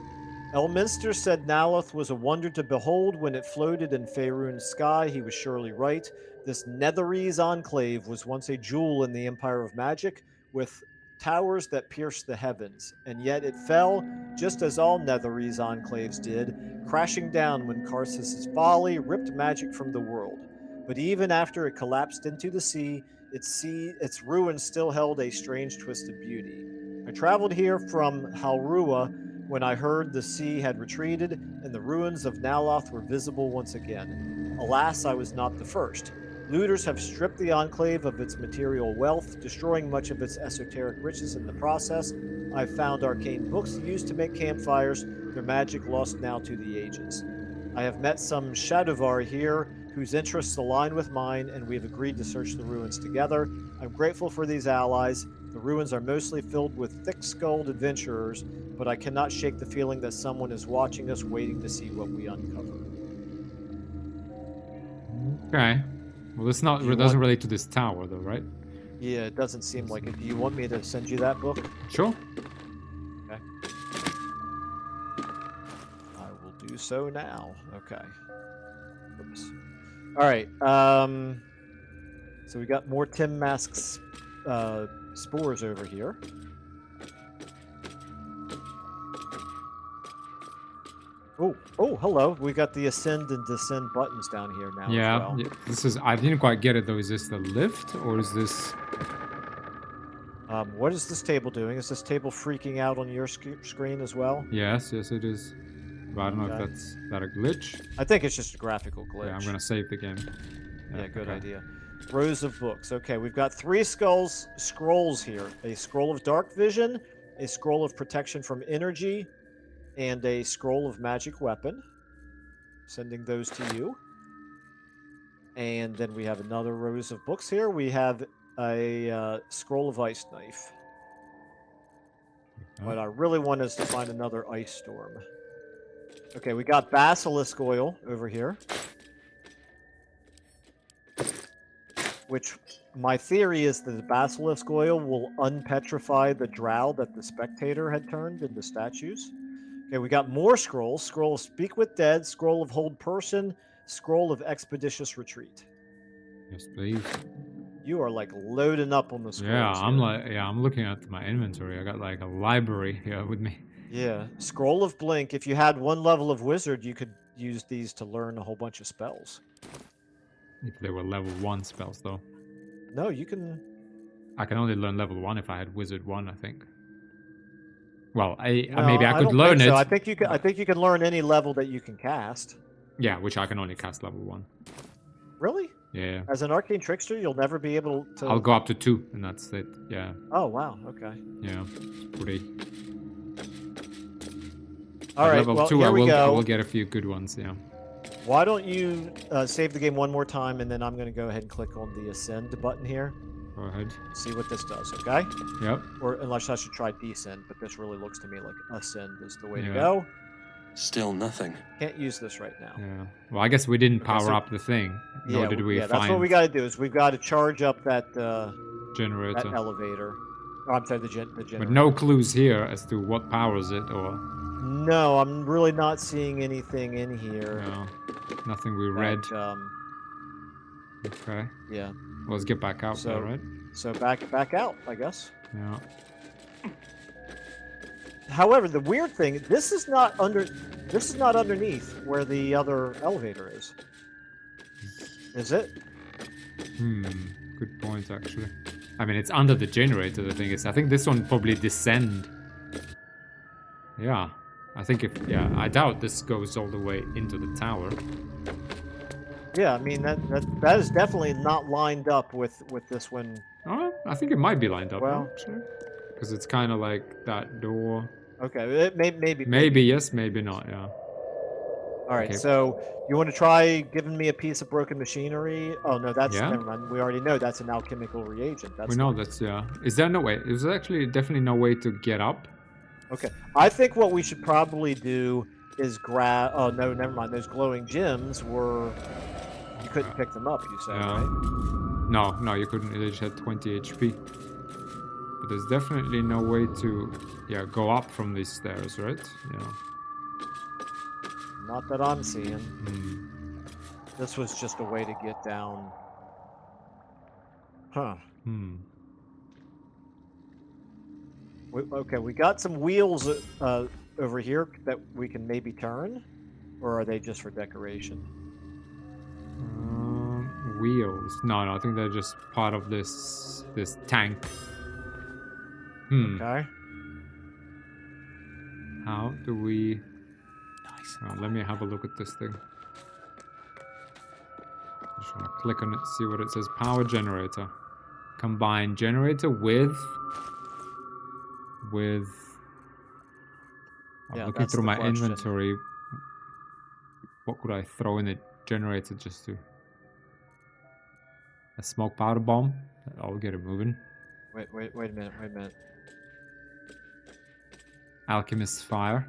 [SPEAKER 1] Elminster said Naloth was a wonder to behold when it floated in Faerun's sky. He was surely right. This Netherese enclave was once a jewel in the Empire of Magic, with towers that pierced the heavens, and yet it fell, just as all Netherese enclaves did, crashing down when Karsus' folly ripped magic from the world. But even after it collapsed into the sea, its ruins still held a strange twist of beauty. I traveled here from Halrua when I heard the sea had retreated and the ruins of Naloth were visible once again. Alas, I was not the first. Looters have stripped the Enclave of its material wealth, destroying much of its esoteric riches in the process. I've found arcane books used to make campfires, their magic lost now to the ages. I have met some Shadowvar here whose interests align with mine, and we have agreed to search the ruins together. I'm grateful for these allies. The ruins are mostly filled with thick-skulled adventurers, but I cannot shake the feeling that someone is watching us, waiting to see what we uncover.
[SPEAKER 2] Okay. Well, it's not.
[SPEAKER 1] Do you
[SPEAKER 2] It doesn't
[SPEAKER 1] want-
[SPEAKER 2] relate to this tower, though, right?
[SPEAKER 1] Yeah, it doesn't seem like it. Do you want me to send you that book?
[SPEAKER 2] Sure.
[SPEAKER 1] Okay. I will do so now. Okay. Oops. All right. So we got more Tim Mask's spores over here. Oh, hello. We got the ascend and descend buttons down here now
[SPEAKER 2] Yeah,
[SPEAKER 1] as well.
[SPEAKER 2] yeah. This is. I didn't quite get it though. Is this the lift or is this?
[SPEAKER 1] What is this table doing? Is this table freaking out on your screen as well?
[SPEAKER 2] Yes, it is. But I don't know
[SPEAKER 1] Okay.
[SPEAKER 2] if that a glitch.
[SPEAKER 1] I think it's just a graphical glitch.
[SPEAKER 2] Yeah, I'm gonna save the game.
[SPEAKER 1] Yeah, good
[SPEAKER 2] okay.
[SPEAKER 1] idea. Rows of books. Okay, we've got 3 scrolls here. A scroll of dark vision, a scroll of protection from energy, and a scroll of magic weapon. Sending those to you. And then we have another rows of books here. We have a scroll of ice knife.
[SPEAKER 2] Okay.
[SPEAKER 1] What I really want is to find another ice storm. Okay, we got basilisk oil over here. Which my theory is that the basilisk oil will unpetrify the drow that the spectator had turned into statues. Okay, we got more scrolls. Scroll of Speak with Dead, Scroll of Hold Person, Scroll of Expeditious Retreat.
[SPEAKER 2] Yes, please.
[SPEAKER 1] You are like loading up on the scrolls.
[SPEAKER 2] Yeah, I'm
[SPEAKER 1] here.
[SPEAKER 2] like, I'm looking at my inventory. I got like a library here with me.
[SPEAKER 1] Yeah, Scroll of Blink. If you had 1 level of Wizard, you could use these to learn a whole bunch of spells.
[SPEAKER 2] If they were level 1 spells, though.
[SPEAKER 1] No, you can.
[SPEAKER 2] I can only learn level 1 if I had Wizard 1, I think. Well,
[SPEAKER 1] No,
[SPEAKER 2] maybe I could
[SPEAKER 1] don't
[SPEAKER 2] learn
[SPEAKER 1] think
[SPEAKER 2] it.
[SPEAKER 1] so. I think you can. I think you can learn any level that you can cast.
[SPEAKER 2] Yeah, which I can only cast level 1.
[SPEAKER 1] Really?
[SPEAKER 2] Yeah.
[SPEAKER 1] As an arcane trickster, you'll never be able to.
[SPEAKER 2] I'll go up to 2, and that's it. Yeah,
[SPEAKER 1] Oh wow. Okay.
[SPEAKER 2] yeah. It's pretty.
[SPEAKER 1] All
[SPEAKER 2] At
[SPEAKER 1] right.
[SPEAKER 2] level
[SPEAKER 1] Well,
[SPEAKER 2] 2,
[SPEAKER 1] here
[SPEAKER 2] I
[SPEAKER 1] we
[SPEAKER 2] will
[SPEAKER 1] go.
[SPEAKER 2] get a few good ones, yeah.
[SPEAKER 1] Why don't you save the game one more time, and then I'm going to go ahead and click on the ascend button here.
[SPEAKER 2] Go ahead.
[SPEAKER 1] See what this does. Okay.
[SPEAKER 2] Yep.
[SPEAKER 1] Or unless I should try descend, but this really looks to me like ascend is the way to
[SPEAKER 2] Yeah.
[SPEAKER 1] go.
[SPEAKER 3] Still nothing.
[SPEAKER 1] Can't use this right now.
[SPEAKER 2] Yeah. Well, I guess we didn't
[SPEAKER 1] Okay,
[SPEAKER 2] power
[SPEAKER 1] so-
[SPEAKER 2] up the thing. Nor did we
[SPEAKER 1] yeah,
[SPEAKER 2] find
[SPEAKER 1] that's what we got to do. Is we've got to charge up that
[SPEAKER 2] generator.
[SPEAKER 1] elevator. Oh, I'm sorry, the generator.
[SPEAKER 2] But no clues here as to what powers it or
[SPEAKER 1] No, I'm really not seeing anything in here.
[SPEAKER 2] no, nothing we
[SPEAKER 1] that,
[SPEAKER 2] read. Okay.
[SPEAKER 1] Yeah.
[SPEAKER 2] Well, let's get back out
[SPEAKER 1] So-
[SPEAKER 2] there, right?
[SPEAKER 1] So back out, I guess.
[SPEAKER 2] Yeah.
[SPEAKER 1] However, the weird thing, this is not underneath where the other elevator is. Is it?
[SPEAKER 2] Good point, actually. I mean, it's under the generator, the thing is. I think this one probably descend. Yeah. I doubt this goes all the way into the tower.
[SPEAKER 1] Yeah, I mean that is definitely not lined up with this one.
[SPEAKER 2] Oh, I think it might be lined up,
[SPEAKER 1] Well-
[SPEAKER 2] actually. Because it's kind of like that door.
[SPEAKER 1] Okay, it maybe.
[SPEAKER 2] Maybe yes, maybe not, yeah.
[SPEAKER 1] All right,
[SPEAKER 2] okay.
[SPEAKER 1] so you want to try giving me a piece of broken machinery? Oh no, that's
[SPEAKER 2] Yeah.
[SPEAKER 1] never mind. We already know that's an alchemical reagent. That's
[SPEAKER 2] We know
[SPEAKER 1] fine.
[SPEAKER 2] that's, yeah. Is there no way? Is there actually definitely no way to get up?
[SPEAKER 1] Okay, I think what we should probably do is grab. Oh no, never mind. Those glowing gems were. You couldn't pick them up. You said,
[SPEAKER 2] Yeah.
[SPEAKER 1] right?
[SPEAKER 2] No, you couldn't. They just had 20 HP. But there's definitely no way to, go up from these stairs, right? Yeah.
[SPEAKER 1] Not that I'm seeing.
[SPEAKER 2] Hmm.
[SPEAKER 1] This was just a way to get down. Huh.
[SPEAKER 2] Hmm.
[SPEAKER 1] Okay, we got some wheels over here that we can maybe turn, or are they just for decoration?
[SPEAKER 2] Wheels. No, I think they're just part of this tank.
[SPEAKER 1] Okay.
[SPEAKER 2] How do we?
[SPEAKER 4] Nice.
[SPEAKER 2] Let me have a look at this thing. Just I'll click on it, see what it says. Power generator. Combine generator with. I'm
[SPEAKER 1] Yeah,
[SPEAKER 2] looking
[SPEAKER 1] that's
[SPEAKER 2] through
[SPEAKER 1] the
[SPEAKER 2] my
[SPEAKER 1] question.
[SPEAKER 2] inventory. What could I throw in the generator just to? A smoke powder bomb? I'll get it moving.
[SPEAKER 1] Wait a minute.
[SPEAKER 2] Alchemist's fire.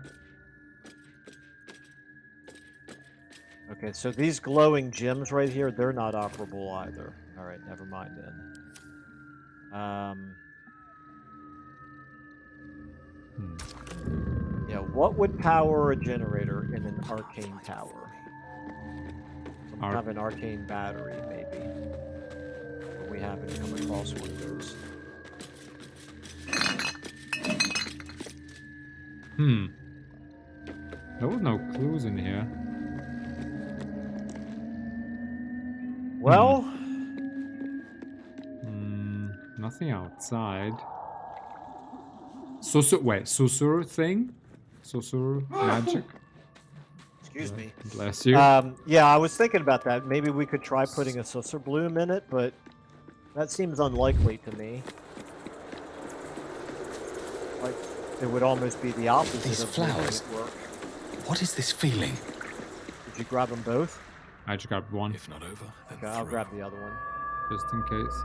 [SPEAKER 1] Okay, so these glowing gems right here, they're not operable either. All right, never mind then. Yeah, what would power a generator in an arcane tower? Some kind of an arcane battery, maybe. But we haven't come across one of those.
[SPEAKER 2] There was no clues in here.
[SPEAKER 1] Well,
[SPEAKER 2] Nothing outside. Susur thing? Susur magic?
[SPEAKER 1] excuse me.
[SPEAKER 2] Bless you.
[SPEAKER 1] Yeah, I was thinking about that. Maybe we could try putting a Susur bloom in it, but that seems unlikely to me. Like, it would almost be the opposite
[SPEAKER 4] These
[SPEAKER 1] of making
[SPEAKER 4] flowers.
[SPEAKER 1] it work.
[SPEAKER 4] What is this feeling?
[SPEAKER 1] Did you grab them both?
[SPEAKER 2] I just grabbed one,
[SPEAKER 4] If not over, then
[SPEAKER 1] Okay, I'll
[SPEAKER 4] through.
[SPEAKER 1] grab the other one.
[SPEAKER 2] just in case.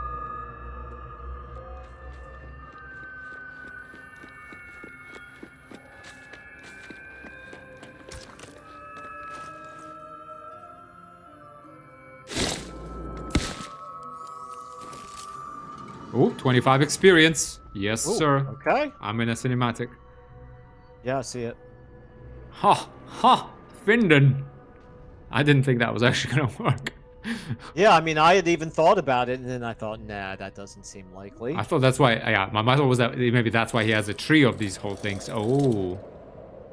[SPEAKER 2] Oh, 25 experience. Yes,
[SPEAKER 1] Ooh,
[SPEAKER 2] sir.
[SPEAKER 1] Okay.
[SPEAKER 2] I'm in a cinematic.
[SPEAKER 1] Yeah, I see it.
[SPEAKER 2] Ha! Ha! Finden! I didn't think that was actually gonna work.
[SPEAKER 1] Yeah, I mean, I had even thought about it, and then I thought, nah, that doesn't seem likely.
[SPEAKER 2] I thought that's why, yeah, my thought was that maybe that's why he has a tree of these whole things. Oh.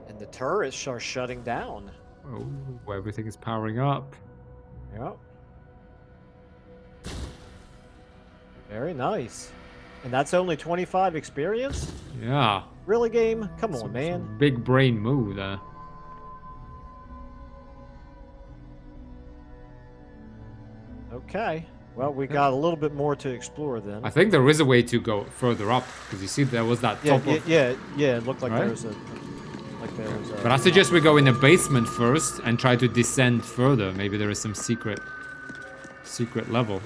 [SPEAKER 1] And the turrets are shutting down.
[SPEAKER 2] Oh, well, everything is powering up.
[SPEAKER 1] Yep. Very nice. And that's only 25 experience?
[SPEAKER 2] Yeah.
[SPEAKER 1] Really, game? Come on,
[SPEAKER 2] Some
[SPEAKER 1] man.
[SPEAKER 2] big brain move there.
[SPEAKER 1] Okay. Well, we got a little bit more to explore then.
[SPEAKER 2] I think there is a way to go further up, because you see there was that
[SPEAKER 1] Yeah,
[SPEAKER 2] top of...
[SPEAKER 1] yeah. It looked like
[SPEAKER 2] Right?
[SPEAKER 1] there was a... Like there was a...
[SPEAKER 2] But I suggest we go in the basement first and try to descend further. Maybe there is some secret level.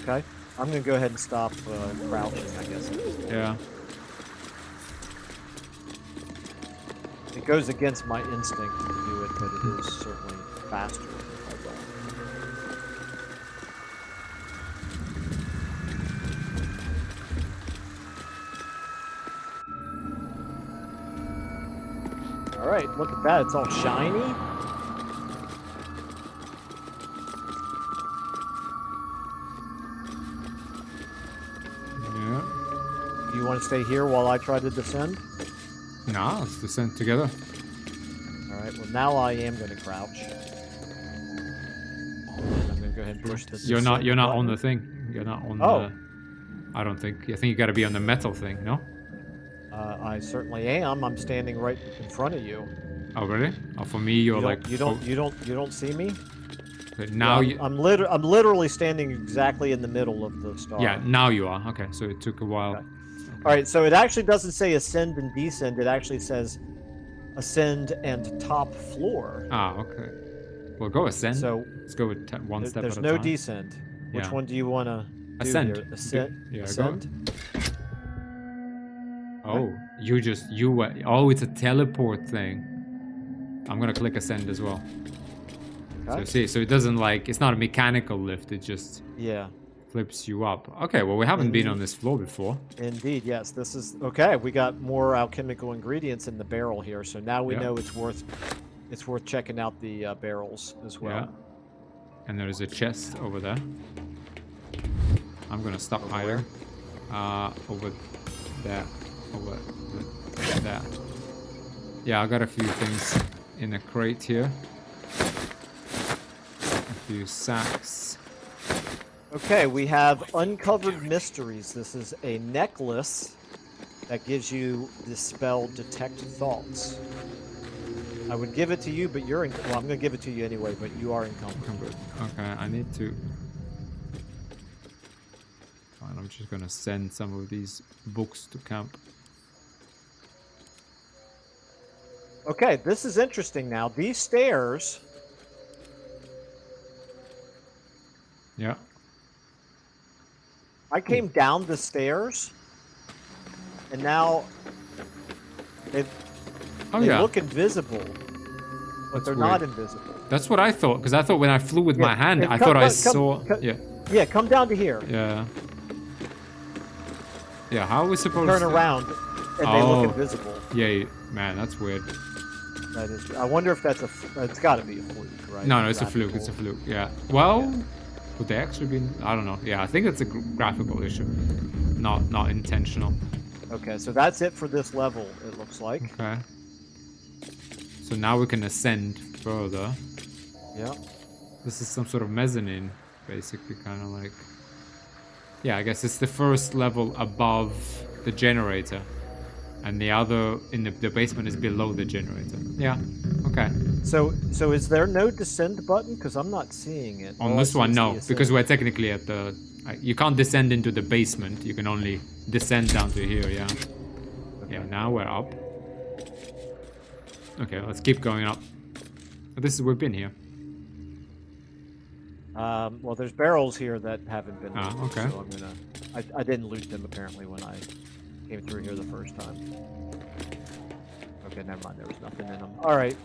[SPEAKER 1] Okay. I'm going to go ahead and stop crouching, I guess.
[SPEAKER 2] Yeah.
[SPEAKER 1] It goes against my instinct to do it, but it is certainly faster if I don't. All right, look at that. It's all shiny.
[SPEAKER 2] Yeah.
[SPEAKER 1] Do you want to stay here while I try to descend?
[SPEAKER 2] Nah, let's descend together.
[SPEAKER 1] All right, well, now I am going to crouch. I'm going to go ahead and push the
[SPEAKER 2] You're not
[SPEAKER 1] descend
[SPEAKER 2] on
[SPEAKER 1] button.
[SPEAKER 2] the thing. You're not on
[SPEAKER 1] Oh.
[SPEAKER 2] the... I don't think. I think you gotta be on the metal thing, no?
[SPEAKER 1] I certainly am. I'm standing right in front of you.
[SPEAKER 2] Oh, really? Oh, for me, you're like...
[SPEAKER 1] You don't see me?
[SPEAKER 2] Okay, now
[SPEAKER 1] Yeah,
[SPEAKER 2] you...
[SPEAKER 1] I'm literally standing exactly in the middle of the star.
[SPEAKER 2] Yeah, now you are. Okay, so it took a while.
[SPEAKER 1] Okay. All right, so it actually doesn't say ascend and descend. It actually says ascend and top floor.
[SPEAKER 2] Ah, okay. Well, go ascend.
[SPEAKER 1] So
[SPEAKER 2] let's go with one step
[SPEAKER 1] there's
[SPEAKER 2] at a
[SPEAKER 1] no
[SPEAKER 2] time.
[SPEAKER 1] descend. Which
[SPEAKER 2] Yeah.
[SPEAKER 1] one do you want to do
[SPEAKER 2] Ascend.
[SPEAKER 1] here? Ascend.
[SPEAKER 2] Yeah, go.
[SPEAKER 1] Ascend.
[SPEAKER 2] Oh, oh, it's a teleport thing. I'm gonna click ascend as well.
[SPEAKER 1] Okay.
[SPEAKER 2] So see, so it doesn't like, it's not a mechanical lift, it just
[SPEAKER 1] Yeah.
[SPEAKER 2] flips you up. Okay, well, we haven't been on this floor before.
[SPEAKER 1] Indeed, yes. This is okay. We got more alchemical ingredients in the barrel here, so now we
[SPEAKER 2] Yeah.
[SPEAKER 1] know it's worth checking out the barrels as well.
[SPEAKER 2] Yeah. And there's a chest over there. I'm gonna stop hiding. Over there. Over there. Yeah, I got a few things in a crate here. A few sacks.
[SPEAKER 1] Okay, we have uncovered mysteries. This is a necklace that gives you the spell detect thoughts. I would give it to you, but you're well, I'm going to give it to you anyway, but you are encumbered.
[SPEAKER 2] Okay, I need to... Fine, I'm just gonna send some of these books to camp.
[SPEAKER 1] Okay, this is interesting now. These stairs...
[SPEAKER 2] Yeah.
[SPEAKER 1] I came down the stairs, and now they look invisible, but they're not invisible.
[SPEAKER 2] That's what I thought, because I thought when I flew with my hand, I thought I saw... Yeah.
[SPEAKER 1] Yeah, come down to here.
[SPEAKER 2] Yeah. Yeah, how are we supposed
[SPEAKER 1] Turn
[SPEAKER 2] to...
[SPEAKER 1] around, and they look invisible.
[SPEAKER 2] Yeah, man, that's weird.
[SPEAKER 1] That is. I wonder if that's it's got to be a fluke, right?
[SPEAKER 2] No, it's a fluke. It's a fluke. Yeah. Well, would they actually be? I don't know. Yeah, I think it's a graphical issue, not intentional.
[SPEAKER 1] Okay, so that's it for this level. It looks like.
[SPEAKER 2] Okay. So now we can ascend further.
[SPEAKER 1] Yeah.
[SPEAKER 2] This is some sort of mezzanine, basically, kind of like. Yeah, I guess it's the first level above the generator. And the other in the basement is below the generator. Yeah. Okay.
[SPEAKER 1] So is there no descend button? Because I'm not seeing it.
[SPEAKER 2] On this one, no, because we're technically at the. You can't descend into the basement. You can only descend down to here. Yeah. Okay. Yeah. Now we're up. Okay, let's keep going up. We've been here.
[SPEAKER 1] Well, there's barrels here that haven't been looted,
[SPEAKER 2] okay.
[SPEAKER 1] so I'm gonna... I didn't loot them, apparently, when I came through here the first time. Okay, never mind, there was nothing in them. Alright.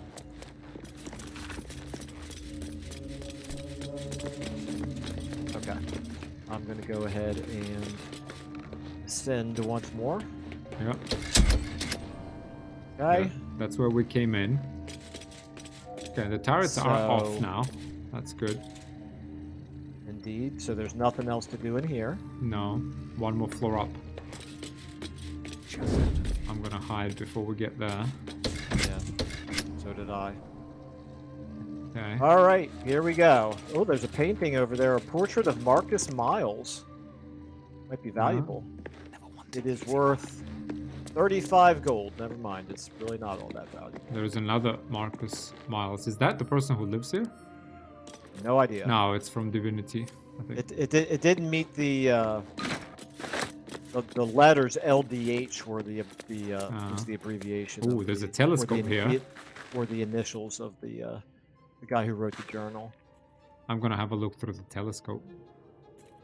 [SPEAKER 1] Okay. I'm gonna go ahead and send once more.
[SPEAKER 2] Yep.
[SPEAKER 1] Okay.
[SPEAKER 2] Yeah, that's where we came in. Okay, the turrets are off now. That's good.
[SPEAKER 1] Indeed. So there's nothing else to do in here.
[SPEAKER 2] No. One more floor up. I'm gonna hide before we get there.
[SPEAKER 1] Yeah. So did I.
[SPEAKER 2] Okay.
[SPEAKER 1] Alright, here we go. Oh, there's a painting over there. A portrait of Marcus Miles. Might be valuable. It is worth 35 gold. Never mind. It's really not all that valuable.
[SPEAKER 2] There's another Marcus Miles. Is that the person who lives here?
[SPEAKER 1] No idea.
[SPEAKER 2] No, it's from Divinity, I think.
[SPEAKER 1] It didn't meet the letters LDH were the is the abbreviation.
[SPEAKER 2] Oh, there's a telescope here.
[SPEAKER 1] Or the initials of the guy who wrote the journal.
[SPEAKER 2] I'm gonna have a look through the telescope.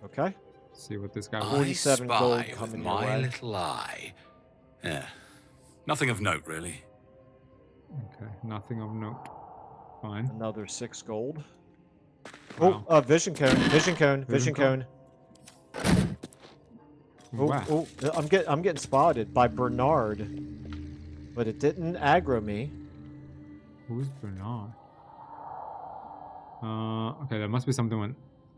[SPEAKER 1] Okay.
[SPEAKER 2] See what this guy.
[SPEAKER 1] 47 gold
[SPEAKER 4] with
[SPEAKER 1] coming
[SPEAKER 4] my
[SPEAKER 1] your way.
[SPEAKER 4] little eye. Yeah. Nothing of note, really.
[SPEAKER 2] Okay, nothing of note. Fine.
[SPEAKER 1] Another 6 gold.
[SPEAKER 2] Wow.
[SPEAKER 1] Oh, vision cone, vision cone, vision cone.
[SPEAKER 2] Wow.
[SPEAKER 1] Oh, I'm getting spotted by Bernard, but it didn't aggro me.
[SPEAKER 2] Who's Bernard? Okay, there must be something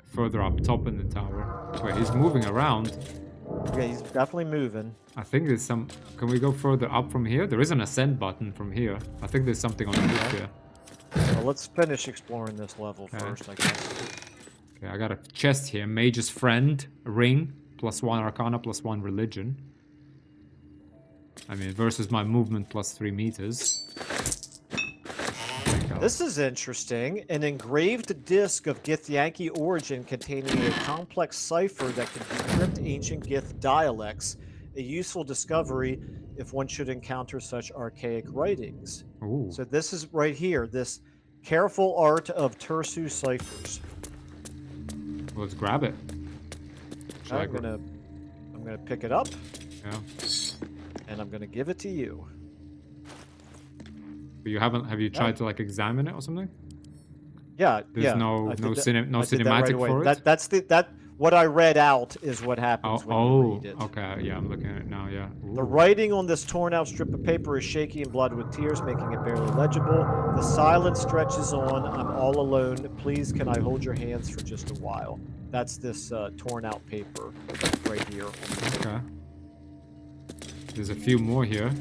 [SPEAKER 2] further up top in the tower. Wait, he's moving around.
[SPEAKER 1] Yeah, he's definitely moving.
[SPEAKER 2] I think there's some... Can we go further up from here? There is an ascend button from here. I think there's something on the roof here.
[SPEAKER 1] Well, let's finish exploring this level first, I guess.
[SPEAKER 2] Okay, I got a chest here. Mage's Friend, ring, +1 Arcana, +1 Religion. I mean, versus my movement +3 meters.
[SPEAKER 1] This is interesting. An engraved disc of Githyanki origin containing a complex cipher that can decrypt ancient Gith dialects. A useful discovery if one should encounter such archaic writings.
[SPEAKER 2] Ooh.
[SPEAKER 1] So this is right here, this careful art of Tersu ciphers.
[SPEAKER 2] Let's grab it.
[SPEAKER 1] I'm gonna pick it up.
[SPEAKER 2] Yeah.
[SPEAKER 1] And I'm gonna give it to you.
[SPEAKER 2] But you haven't? Have you tried to like examine it or something?
[SPEAKER 1] Yeah.
[SPEAKER 2] There's no cinematic for it.
[SPEAKER 1] That's what I read out is what happens when you read it.
[SPEAKER 2] Okay. Yeah, I'm looking at it now. Yeah. Ooh.
[SPEAKER 1] The writing on this torn out strip of paper is shaky and blotted with tears, making it barely legible. The silence stretches on. I'm all alone. Please, can I hold your hands for just a while? That's this torn out paper right here.
[SPEAKER 2] Okay. There's a few more here.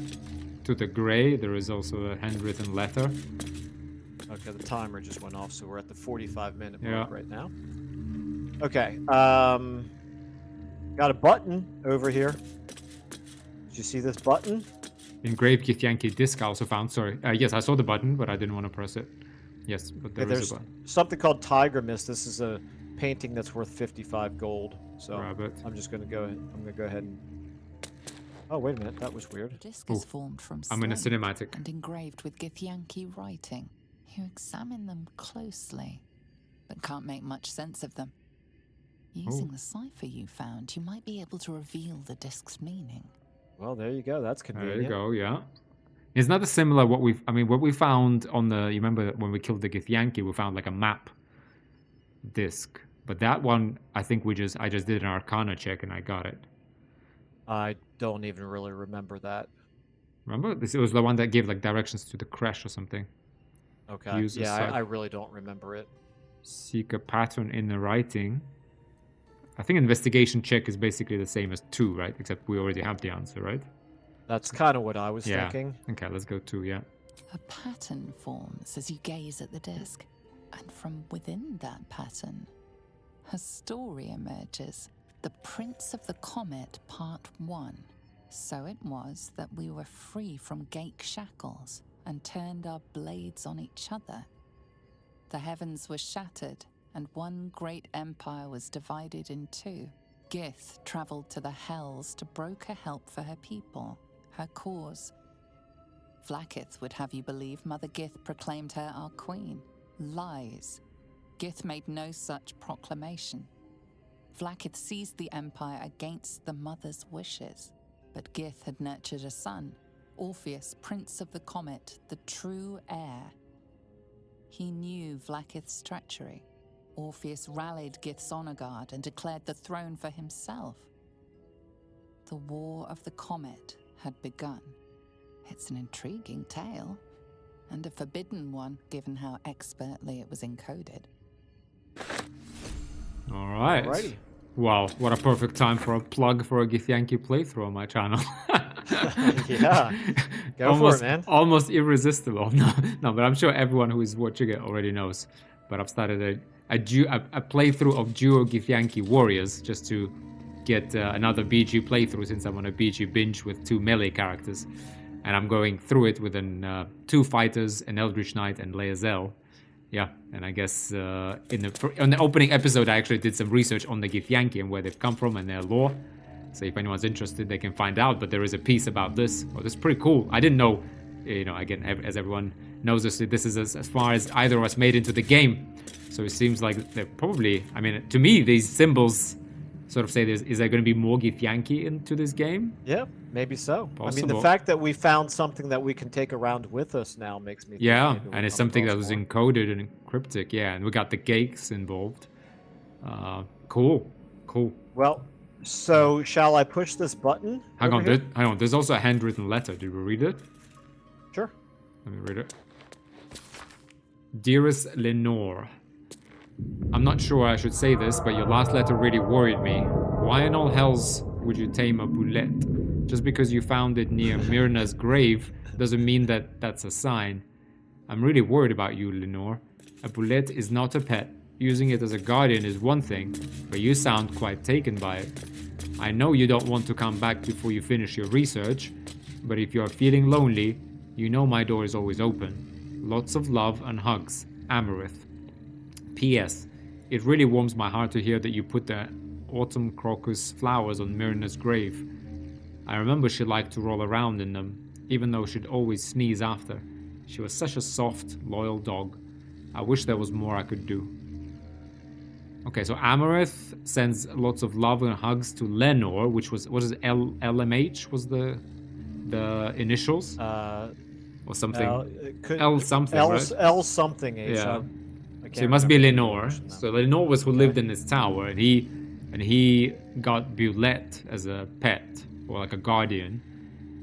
[SPEAKER 2] To the gray, there is also a handwritten letter.
[SPEAKER 1] Okay, the timer just went off, so we're at the 45-minute mark
[SPEAKER 2] Yeah.
[SPEAKER 1] right now. Okay, got a button over here. Did you see this button?
[SPEAKER 2] Engraved Githyanki disc I also found. Sorry. Yes, I saw the button, but I didn't want to press it. Yes, but there is
[SPEAKER 1] there's
[SPEAKER 2] a button.
[SPEAKER 1] something called Tiger Mist. This is a painting that's worth 55 gold. So
[SPEAKER 2] Grab it.
[SPEAKER 1] I'm just gonna go. I'm gonna go ahead and. Oh wait a minute, that was weird.
[SPEAKER 5] The disc is formed from
[SPEAKER 2] I'm in a
[SPEAKER 5] slate
[SPEAKER 2] cinematic.
[SPEAKER 5] and engraved with Githyanki writing. You examine them closely, but can't make much sense of them. Using the cipher you found, you might be able to reveal the disc's meaning.
[SPEAKER 1] Well, there you go. That's convenient.
[SPEAKER 2] There you go, yeah. It's not similar what we found on the, you remember when we killed the Githyanki, we found like a map disc. But that one, I think I just did an Arcana check and I got it.
[SPEAKER 1] I don't even really remember that.
[SPEAKER 2] Remember? It was the one that gave like directions to the crash or something.
[SPEAKER 1] Okay.
[SPEAKER 2] Use a
[SPEAKER 1] Yeah,
[SPEAKER 2] site.
[SPEAKER 1] I really don't remember it.
[SPEAKER 2] Seek a pattern in the writing. I think investigation check is basically the same as 2, right? Except we already have the answer, right?
[SPEAKER 1] That's kind of what I was
[SPEAKER 2] Yeah.
[SPEAKER 1] thinking.
[SPEAKER 2] Okay, let's go 2, yeah.
[SPEAKER 5] A pattern forms as you gaze at the disc, and from within that pattern, a story emerges. The Prince of the Comet, Part 1. So it was that we were free from Gake shackles and turned our blades on each other. The heavens were shattered, and one great empire was divided in 2. Gith traveled to the Hells to broker help for her people, her cause. Vlaakith would have you believe Mother Gith proclaimed her our queen. Lies. Gith made no such proclamation. Vlaakith seized the empire against the mother's wishes, but Gith had nurtured a son, Orpheus, Prince of the Comet, the true heir. He knew Vlaakith's treachery. Orpheus rallied Gith's honor guard and declared the throne for himself. The War of the Comet had begun. It's an intriguing tale, and a forbidden one, given how expertly it was encoded.
[SPEAKER 2] All right.
[SPEAKER 1] Alrighty.
[SPEAKER 2] Wow, what a perfect time for a plug for a Githyanki playthrough on my channel.
[SPEAKER 1] Yeah. Go
[SPEAKER 2] almost,
[SPEAKER 1] for it, man.
[SPEAKER 2] Almost irresistible. No, but I'm sure everyone who is watching it already knows. But I've started a playthrough of Duo Githyanki Warriors just to get another BG playthrough since I'm on a BG binge with 2 melee characters. And I'm going through it with 2 fighters, an Eldritch Knight, and Leazel. Yeah, and I guess on the opening episode, I actually did some research on the Githyanki and where they've come from and their lore. So if anyone's interested, they can find out. But there is a piece about this. Oh, this is pretty cool. I didn't know, again, as everyone knows, this is as far as either of us made into the game. So it seems like they're probably, to me, these symbols sort of say, is there going to be more Githyanki into this game?
[SPEAKER 1] Yeah, maybe so. I mean,
[SPEAKER 2] Possible.
[SPEAKER 1] the fact that we found something that we can take around with us now makes me think
[SPEAKER 2] Yeah,
[SPEAKER 1] maybe we'll
[SPEAKER 2] and it's
[SPEAKER 1] come
[SPEAKER 2] something that
[SPEAKER 1] across
[SPEAKER 2] was
[SPEAKER 1] more.
[SPEAKER 2] encoded and cryptic. Yeah, and we got the Gakes involved. Cool.
[SPEAKER 1] Well, so shall I push this button?
[SPEAKER 2] Hang
[SPEAKER 1] over here?
[SPEAKER 2] on. There's also a handwritten letter. Did we read it?
[SPEAKER 1] Sure.
[SPEAKER 2] Let me read it. Dearest Lenore, I'm not sure I should say this, but your last letter really worried me. Why in all hells would you tame a boulette? Just because you found it near Myrna's grave doesn't mean that that's a sign. I'm really worried about you, Lenore. A boulette is not a pet. Using it as a guardian is one thing, but you sound quite taken by it. I know you don't want to come back before you finish your research, but if you're feeling lonely, you know my door is always open. Lots of love and hugs. Amarith. P.S. It really warms my heart to hear that you put the autumn crocus flowers on Myrna's grave. I remember she liked to roll around in them, even though she'd always sneeze after. She was such a soft, loyal dog. I wish there was more I could do. Okay, so Amarith sends lots of love and hugs to Lenore, which was, what is it, LMH was the initials? Or something. L something, right?
[SPEAKER 1] L something H.
[SPEAKER 2] Yeah.
[SPEAKER 1] I can't
[SPEAKER 2] So it must be
[SPEAKER 1] remember the
[SPEAKER 2] Lenore.
[SPEAKER 1] information now.
[SPEAKER 2] So Lenore was who lived in this tower, and he got Bulette as a pet or like a guardian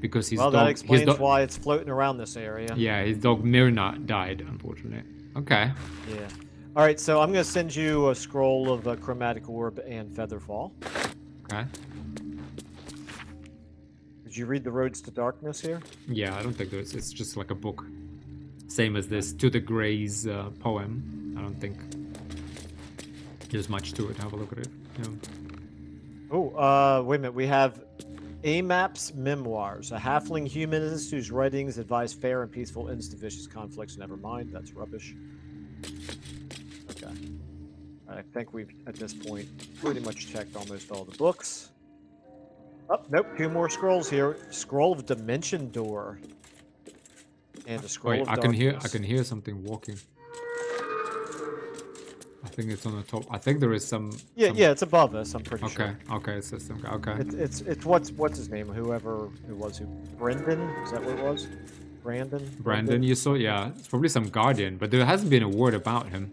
[SPEAKER 2] because his
[SPEAKER 1] Well,
[SPEAKER 2] dog.
[SPEAKER 1] that explains why it's floating around this area.
[SPEAKER 2] Yeah, his dog Myrna died, unfortunately. Okay.
[SPEAKER 1] Yeah. All right, so I'm going to send you a scroll of Chromatic Orb and Featherfall.
[SPEAKER 2] Okay.
[SPEAKER 1] Did you read the Roads to Darkness here?
[SPEAKER 2] Yeah, I don't think there's. It's just like a book, same as this To the Greys poem. I don't think there's much to it. Have a look at it. Yeah.
[SPEAKER 1] Oh, wait a minute. We have Amap's Memoirs. A halfling humanist whose writings advise fair and peaceful ends to vicious conflicts. Never mind, that's rubbish. Okay. I think we've, at this point, pretty much checked almost all the books. Oh, nope, 2 more scrolls here. Scroll of Dimension Door. And a scroll
[SPEAKER 2] Wait,
[SPEAKER 1] of
[SPEAKER 2] I can
[SPEAKER 1] Darkness.
[SPEAKER 2] hear something walking. I think it's on the top. I think there is some.
[SPEAKER 1] Yeah, yeah, it's above us. I'm pretty
[SPEAKER 2] Okay,
[SPEAKER 1] sure.
[SPEAKER 2] okay, it's some guy. Okay.
[SPEAKER 1] It's what's his name? Whoever it was, who Brendan? Is that what it was?
[SPEAKER 2] Brandon, you saw? Yeah, it's probably some guardian, but there hasn't been a word about him.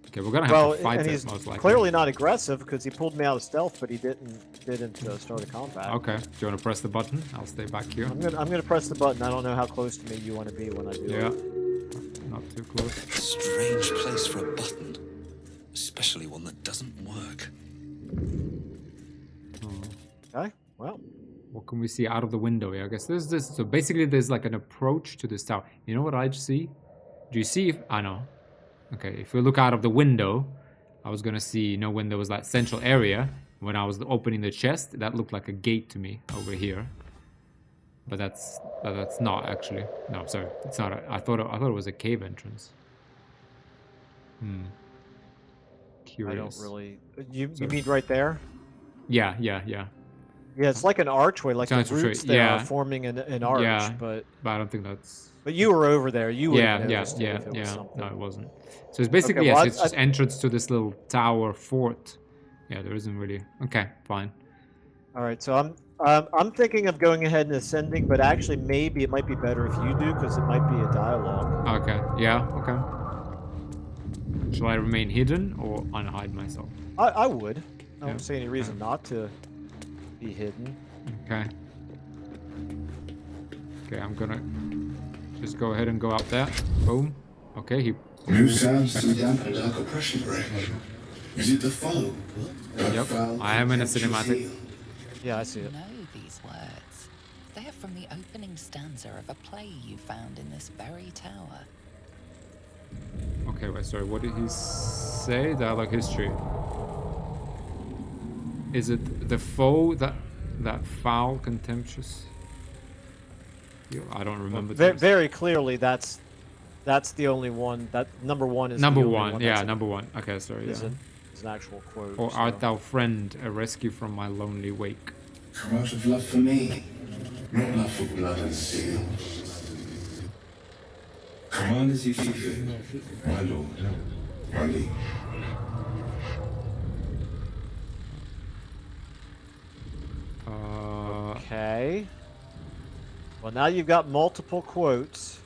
[SPEAKER 2] Okay, we're gonna have
[SPEAKER 1] Well,
[SPEAKER 2] to fight
[SPEAKER 1] and
[SPEAKER 2] it
[SPEAKER 1] he's
[SPEAKER 2] most likely.
[SPEAKER 1] clearly not aggressive because he pulled me out of stealth, but he didn't start a combat.
[SPEAKER 2] Okay, do you want to press the button? I'll stay back here.
[SPEAKER 1] I'm gonna press the button. I don't know how close to me you want to be when I do
[SPEAKER 2] Yeah,
[SPEAKER 1] it.
[SPEAKER 2] not too close.
[SPEAKER 4] Strange place for a button. Especially one that doesn't work.
[SPEAKER 1] Okay. Well,
[SPEAKER 2] What can we see out of the window here? I guess there's this. So basically, there's like an approach to this tower. You know what I see? Do you see? I know. Okay, if we look out of the window, I was gonna see, you know, when there was that central area, when I was opening the chest, that looked like a gate to me over here. But that's not actually. No, sorry, it's not. I thought it was a cave entrance. Curious.
[SPEAKER 1] I don't really. You mean right there?
[SPEAKER 2] Yeah.
[SPEAKER 1] Yeah, it's like an archway, like the
[SPEAKER 2] Sounds true,
[SPEAKER 1] roots there are
[SPEAKER 2] yeah.
[SPEAKER 1] forming an arch,
[SPEAKER 2] Yeah.
[SPEAKER 1] but
[SPEAKER 2] But I don't think that's.
[SPEAKER 1] you were over there. You would have
[SPEAKER 2] Yeah.
[SPEAKER 1] noticed it if it was something.
[SPEAKER 2] No, it wasn't. So it's basically
[SPEAKER 1] Okay, well,
[SPEAKER 2] yes, it's just entrance to this little tower fort. Yeah, there isn't really. Okay, fine.
[SPEAKER 1] All right, so I'm thinking of going ahead and ascending, but actually maybe it might be better if you do because it might be a dialogue.
[SPEAKER 2] Okay. Yeah. Okay. Shall I remain hidden or unhide myself?
[SPEAKER 1] I would. I
[SPEAKER 2] Yeah.
[SPEAKER 1] don't see any reason not to be hidden.
[SPEAKER 2] Okay. Okay, I'm gonna just go ahead and go out there. Boom. Okay, he.
[SPEAKER 6] New sounds to dampen dark oppression break. Is it the foe?
[SPEAKER 2] Yep, I am in a cinematic.
[SPEAKER 1] Yeah, I see it.
[SPEAKER 5] Know these words. They are from the opening stanza of a play you found in this very tower.
[SPEAKER 2] Okay, wait, sorry, what did he say? Dialogue history. Is it the foe that foul, contemptuous? I don't remember.
[SPEAKER 1] Very clearly, that's the only one. That number one is
[SPEAKER 2] Number
[SPEAKER 1] the only
[SPEAKER 2] one, yeah,
[SPEAKER 1] that's
[SPEAKER 2] number one. Okay, sorry,
[SPEAKER 1] is
[SPEAKER 2] yeah.
[SPEAKER 1] an actual quote.
[SPEAKER 2] Or
[SPEAKER 1] so.
[SPEAKER 2] art thou friend, a rescue from my lonely wake?
[SPEAKER 6] Come out of love for me, not love for blood and steel. Command as you see fit, my lord, my liege.
[SPEAKER 1] Okay. Well, now you've got multiple quotes.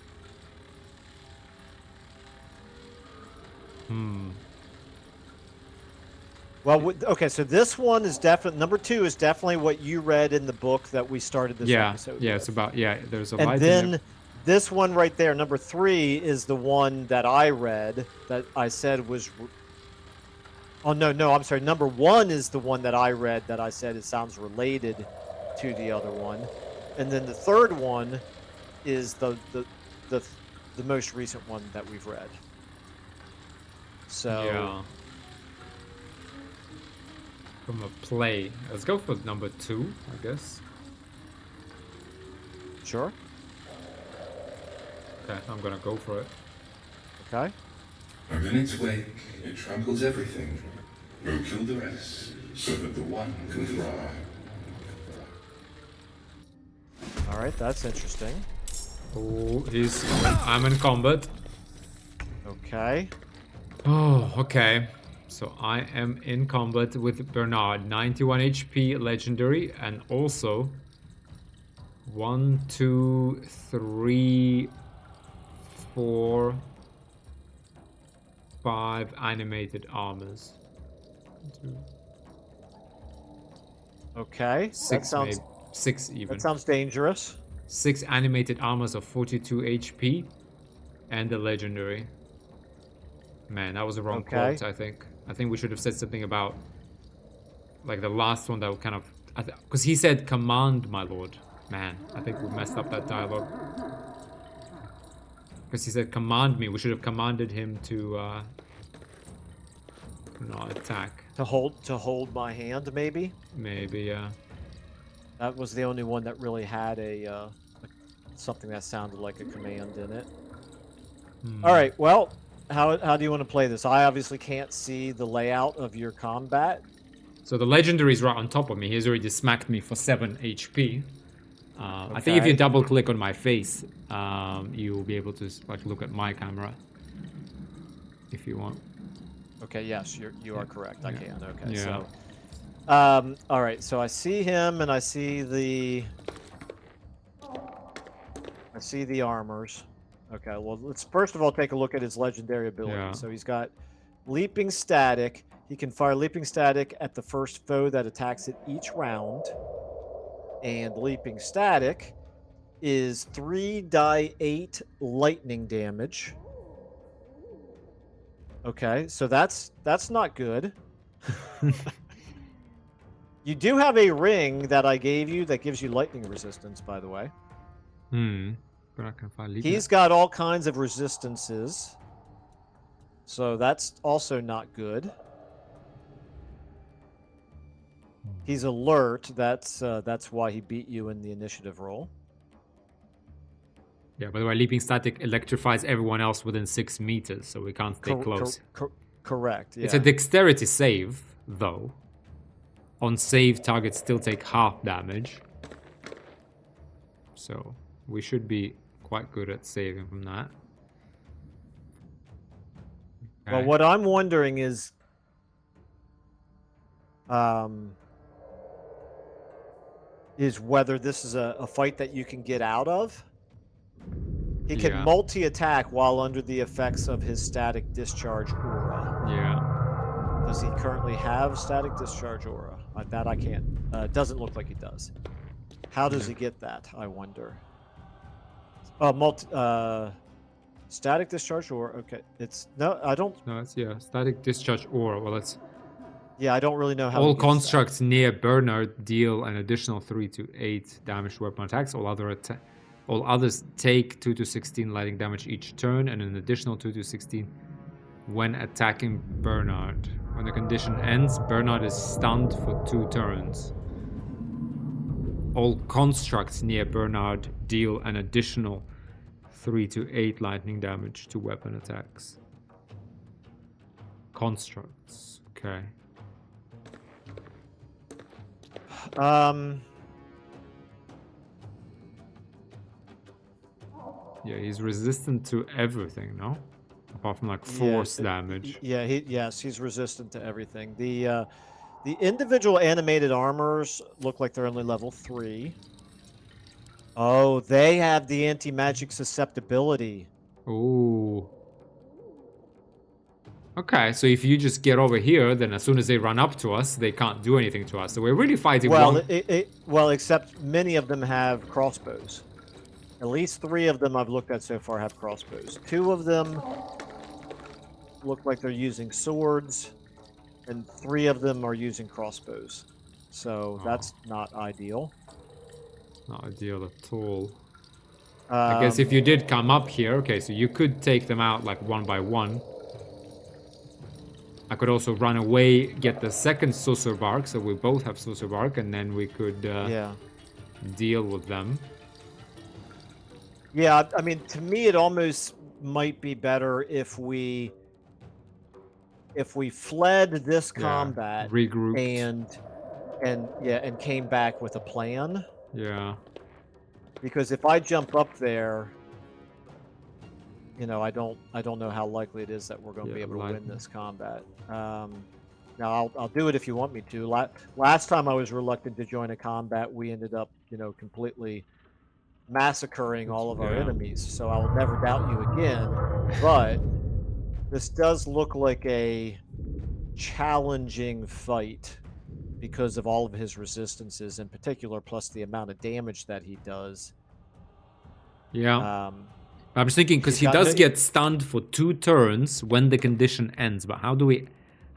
[SPEAKER 1] Well, okay, so this one is definitely number 2 is definitely what you read in the book that we started this episode.
[SPEAKER 2] Yeah,
[SPEAKER 1] with.
[SPEAKER 2] it's about there's a
[SPEAKER 1] And
[SPEAKER 2] light in
[SPEAKER 1] then
[SPEAKER 2] there.
[SPEAKER 1] this one right there, number 3, is the one that I read that I said was. Oh no, I'm sorry. Number 1 is the one that I read that I said it sounds related to the other one, and then the third one is the most recent one that we've read. So.
[SPEAKER 2] Yeah. From a play. Let's go for number 2, I guess.
[SPEAKER 1] Sure.
[SPEAKER 2] Okay, I'm gonna go for it.
[SPEAKER 1] Okay.
[SPEAKER 6] And in its wake, it tramples everything. We'll kill the rest, so that the one can fly.
[SPEAKER 1] All right, that's interesting.
[SPEAKER 2] Oh, I'm in combat.
[SPEAKER 1] Okay.
[SPEAKER 2] Oh, okay. So I am in combat with Bernard, 91 HP, legendary, and also 1, 2, 3, 4, 5 animated armors. 2,
[SPEAKER 1] Okay.
[SPEAKER 2] 6
[SPEAKER 1] that sounds
[SPEAKER 2] maybe. 6 even.
[SPEAKER 1] that sounds dangerous.
[SPEAKER 2] 6 animated armors of 42 HP and the legendary. Man, that was the wrong
[SPEAKER 1] Okay.
[SPEAKER 2] quote, I think. I think we should have said something about like the last one that kind of because he said command, my lord. Man, I think we messed up that dialogue. Because he said command me. We should have commanded him to not attack.
[SPEAKER 1] To hold my hand, maybe.
[SPEAKER 2] Maybe, yeah.
[SPEAKER 1] That was the only one that really had something that sounded like a command in it. All right. Well, how do you want to play this? I obviously can't see the layout of your combat.
[SPEAKER 2] So the legendary is right on top of me. He's already smacked me for 7 HP. I think if you
[SPEAKER 1] Okay.
[SPEAKER 2] double click on my face, you'll be able to like look at my camera if you want.
[SPEAKER 1] Okay. Yes, you are correct. I
[SPEAKER 2] Yeah.
[SPEAKER 1] can. Okay.
[SPEAKER 2] Yeah.
[SPEAKER 1] So, all right. So I see him, and I see the armors. Okay. Well, let's first of all take a look at his legendary ability.
[SPEAKER 2] Yeah.
[SPEAKER 1] So he's got leaping static. He can fire leaping static at the first foe that attacks it each round. And leaping static is 3d8 lightning damage. Okay, so that's not good. You do have a ring that I gave you that gives you lightning resistance, by the way.
[SPEAKER 2] But I can find leaping.
[SPEAKER 1] He's got all kinds of resistances. So that's also not good. He's alert. That's why he beat you in the initiative roll.
[SPEAKER 2] Yeah, by the way, leaping static electrifies everyone else within 6 meters, so we can't stay close.
[SPEAKER 1] Correct. Yeah.
[SPEAKER 2] It's a dexterity save, though. On save, targets still take half damage. So we should be quite good at saving from that.
[SPEAKER 1] Well,
[SPEAKER 2] Okay.
[SPEAKER 1] what I'm wondering is, whether this is a fight that you can get out of. He can
[SPEAKER 2] Yeah.
[SPEAKER 1] multi-attack while under the effects of his static discharge aura.
[SPEAKER 2] Yeah.
[SPEAKER 1] Does he currently have static discharge aura? That I can't. Doesn't look like he does. How does he get that? I wonder. Static discharge aura. Okay, it's no. I don't.
[SPEAKER 2] No, it's static discharge aura. Well, it's
[SPEAKER 1] Yeah, I don't really know how.
[SPEAKER 2] all
[SPEAKER 1] he gets that.
[SPEAKER 2] constructs near Bernard deal an additional 3 to 8 damage to weapon attacks. All others take 2 to 16 lightning damage each turn, and an additional 2 to 16 when attacking Bernard. When the condition ends, Bernard is stunned for 2 turns. All constructs near Bernard deal an additional 3 to 8 lightning damage to weapon attacks. Constructs. Okay. Yeah, he's resistant to everything, no? Apart from like force damage.
[SPEAKER 1] Yeah, he's resistant to everything. The individual animated armors look like they're only level 3. Oh, they have the anti-magic susceptibility.
[SPEAKER 2] Ooh. Okay, so if you just get over here, then as soon as they run up to us, they can't do anything to us. So we're really fighting
[SPEAKER 1] Well,
[SPEAKER 2] one.
[SPEAKER 1] except many of them have crossbows. At least 3 of them I've looked at so far have crossbows. 2 of them look like they're using swords, and 3 of them are using crossbows. So that's not ideal.
[SPEAKER 2] Not ideal at all. I guess if you did come up here, okay, so you could take them out like one by one. I could also run away, get the second Saucer Bark, so we both have Saucer Bark, and then we could deal with them.
[SPEAKER 1] Yeah, I mean, to me, it almost might be better if we fled this combat,
[SPEAKER 2] regrouped,
[SPEAKER 1] and came back with a plan.
[SPEAKER 2] Yeah.
[SPEAKER 1] Because if I jump up there, I don't know how likely it is that we're going to be able to win this combat. Now I'll do it if you want me to. Last time I was reluctant to join a combat, we ended up, completely massacring all of our enemies. So I'll never doubt you again. But this does look like a challenging fight because of all of his resistances in particular, plus the amount of damage that he does.
[SPEAKER 2] Yeah. I'm just thinking because he does get stunned for 2 turns when the condition ends. But how do we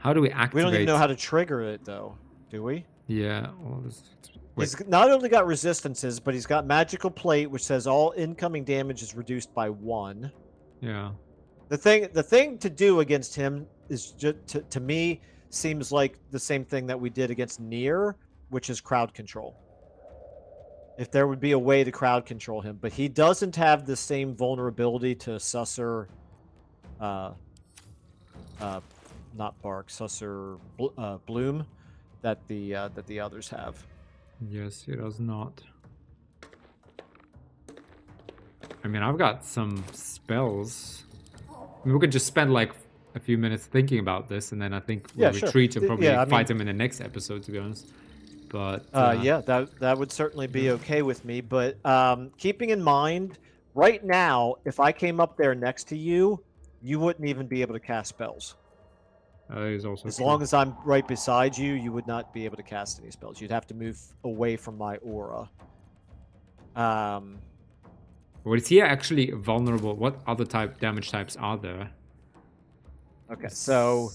[SPEAKER 2] activate?
[SPEAKER 1] We don't even know how to trigger it, though, do we?
[SPEAKER 2] Yeah. Well,
[SPEAKER 1] he's not only got resistances, but he's got magical plate, which says all incoming damage is reduced by 1.
[SPEAKER 2] Yeah.
[SPEAKER 1] The thing to do against him is just to me seems like the same thing that we did against Nier, which is crowd control. if there would be a way to crowd control him, but he doesn't have the same vulnerability to Susser, not Bark, Susser Bloom, that the others have.
[SPEAKER 2] Yes, he does not. I mean, I've got some spells. I mean, we could just spend like a few minutes thinking about this, and then I think we'll
[SPEAKER 1] Yeah, sure.
[SPEAKER 2] retreat and probably
[SPEAKER 1] Yeah, I
[SPEAKER 2] fight
[SPEAKER 1] mean-
[SPEAKER 2] him in the next episode, to be honest. But
[SPEAKER 1] Yeah, that would certainly be okay with me. But keeping in mind, right now, if I came up there next to you, you wouldn't even be able to cast spells.
[SPEAKER 2] is also
[SPEAKER 1] As
[SPEAKER 2] true.
[SPEAKER 1] long as I'm right beside you, you would not be able to cast any spells. You'd have to move away from my aura.
[SPEAKER 2] Well, is he actually vulnerable? What other damage types are there?
[SPEAKER 1] Okay, so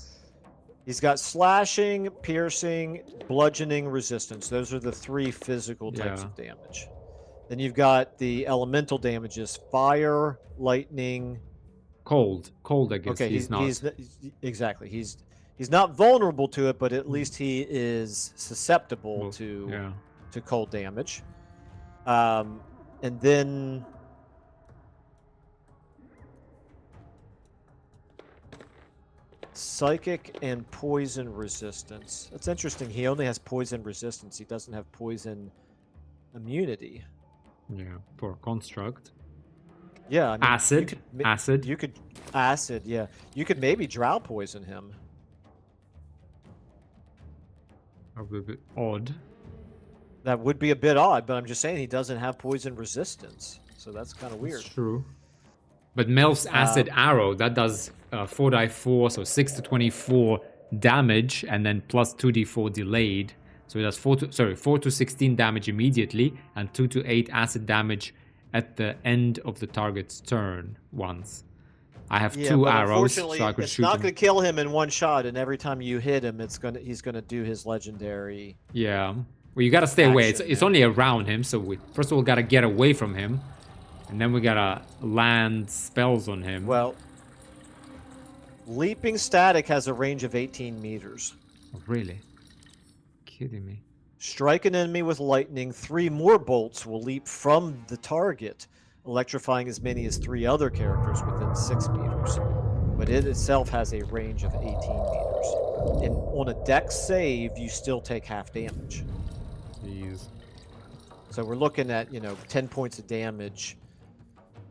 [SPEAKER 1] he's got slashing, piercing, bludgeoning, resistance. Those are the 3 physical types
[SPEAKER 2] Yeah.
[SPEAKER 1] of damage. Then you've got the elemental damages: fire, lightning.
[SPEAKER 2] Cold, I guess.
[SPEAKER 1] Okay,
[SPEAKER 2] he's not.
[SPEAKER 1] Exactly. He's not vulnerable to it, but at least he is susceptible
[SPEAKER 2] Well,
[SPEAKER 1] to
[SPEAKER 2] yeah.
[SPEAKER 1] cold damage. And then psychic and poison resistance. That's interesting. He only has poison resistance. He doesn't have poison immunity.
[SPEAKER 2] Yeah, for construct.
[SPEAKER 1] Yeah, I mean,
[SPEAKER 2] Acid. Acid.
[SPEAKER 1] You could acid. Yeah, you could maybe drow poison him.
[SPEAKER 2] That would be a bit odd.
[SPEAKER 1] That would be a bit odd, but I'm just saying he doesn't have poison resistance, so that's kind of weird.
[SPEAKER 2] That's true. But Mel's acid arrow, that does 4d4, so 6 to 24 damage, and then plus 2d4 delayed. So it does 4 to 16 damage immediately, and 2 to 8 acid damage at the end of the target's turn once. I have 2
[SPEAKER 1] but
[SPEAKER 2] arrows,
[SPEAKER 1] unfortunately,
[SPEAKER 2] so I could
[SPEAKER 1] it's
[SPEAKER 2] shoot
[SPEAKER 1] not
[SPEAKER 2] him.
[SPEAKER 1] going to kill him in one shot, and every time you hit him, he's gonna do his legendary.
[SPEAKER 2] Yeah. Well, you gotta stay away. It's
[SPEAKER 1] Action,
[SPEAKER 2] only around him, so we first of all gotta get away from him, and then we gotta land spells on him.
[SPEAKER 1] Well, leaping static has a range of 18 meters.
[SPEAKER 2] Oh, really? Kidding me?
[SPEAKER 1] Strike an enemy with lightning, 3 more bolts will leap from the target, electrifying as many as 3 other characters within 6 meters. But it itself has a range of 18 meters. And on a dex save, you still take half damage.
[SPEAKER 2] Jeez.
[SPEAKER 1] So we're looking at, 10 points of damage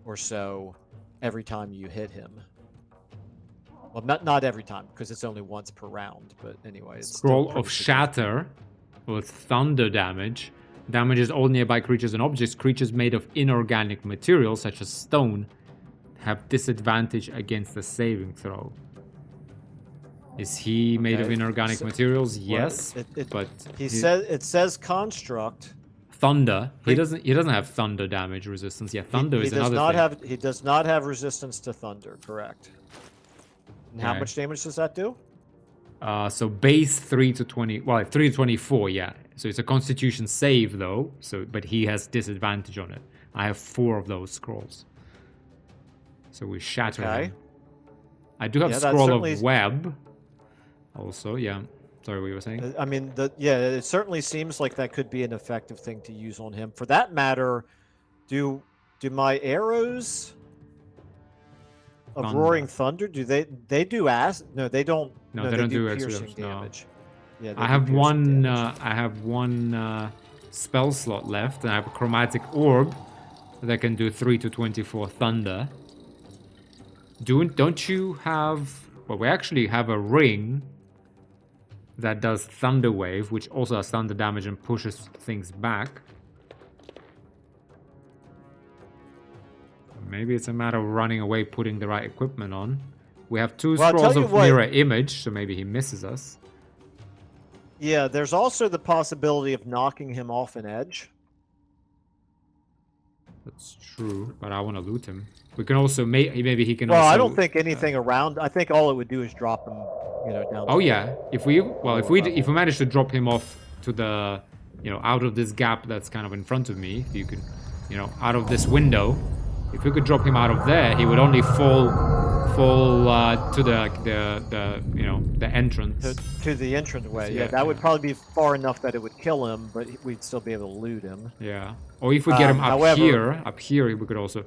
[SPEAKER 1] or so every time you hit him. Well, not every time, because it's only once per round. But anyway, it's still
[SPEAKER 2] Scroll
[SPEAKER 1] pretty
[SPEAKER 2] of
[SPEAKER 1] significant.
[SPEAKER 2] Shatter with thunder damage. Damages all nearby creatures and objects. Creatures made of inorganic materials, such as stone, have disadvantage against the saving throw. Is he made of
[SPEAKER 1] Okay,
[SPEAKER 2] inorganic
[SPEAKER 1] so-
[SPEAKER 2] materials?
[SPEAKER 1] Well,
[SPEAKER 2] Yes,
[SPEAKER 1] it
[SPEAKER 2] but
[SPEAKER 1] it says construct.
[SPEAKER 2] thunder. He
[SPEAKER 1] He-
[SPEAKER 2] doesn't have thunder damage resistance. Yeah, thunder
[SPEAKER 1] he
[SPEAKER 2] is
[SPEAKER 1] does
[SPEAKER 2] another
[SPEAKER 1] not
[SPEAKER 2] thing.
[SPEAKER 1] he does not have resistance to thunder, correct? And how
[SPEAKER 2] Okay.
[SPEAKER 1] much damage does that do?
[SPEAKER 2] So base 3 to 20. Well, 3 to 24. Yeah. So it's a Constitution save though. So but he has disadvantage on it. I have 4 of those scrolls. So we shatter
[SPEAKER 1] Okay.
[SPEAKER 2] him. I do have
[SPEAKER 1] Yeah, that
[SPEAKER 2] scroll
[SPEAKER 1] certainly
[SPEAKER 2] of
[SPEAKER 1] is-
[SPEAKER 2] web. Also, yeah. Sorry, what you were saying?
[SPEAKER 1] I mean, it certainly seems like that could be an effective thing to use on him. For that matter, do my arrows of
[SPEAKER 2] Thunder.
[SPEAKER 1] roaring thunder, do they do No, they don't.
[SPEAKER 2] No, they don't do
[SPEAKER 1] piercing
[SPEAKER 2] explosives, no.
[SPEAKER 1] damage. Yeah, they
[SPEAKER 2] I
[SPEAKER 1] do
[SPEAKER 2] have
[SPEAKER 1] piercing
[SPEAKER 2] one.
[SPEAKER 1] damage.
[SPEAKER 2] I have one spell slot left, and I have a chromatic orb that can do 3 to 24 thunder. Don't you have? Well, we actually have a ring that does thunder wave, which also has thunder damage and pushes things back. Maybe it's a matter of running away, putting the right equipment on. We have 2
[SPEAKER 1] Well, I'll
[SPEAKER 2] scrolls
[SPEAKER 1] tell you
[SPEAKER 2] of
[SPEAKER 1] what-
[SPEAKER 2] mirror image, so maybe he misses us.
[SPEAKER 1] Yeah, there's also the possibility of knocking him off an edge.
[SPEAKER 2] That's true, but I want to loot him. We can also maybe he can.
[SPEAKER 1] Well,
[SPEAKER 2] also,
[SPEAKER 1] I don't think anything around. I think all it would do is drop him, down.
[SPEAKER 2] Oh yeah, if we manage to drop him off to the, out of this gap that's kind of in front of me, if you could, out of this window, if we could drop him out of there, he would only fall fall to the you know, the entrance.
[SPEAKER 1] To the entranceway. Yeah,
[SPEAKER 2] Yeah,
[SPEAKER 1] that would
[SPEAKER 2] yeah.
[SPEAKER 1] probably be far enough that it would kill him, but we'd still be able to loot him.
[SPEAKER 2] Yeah. Or if we get him
[SPEAKER 1] However-
[SPEAKER 2] up here, we could also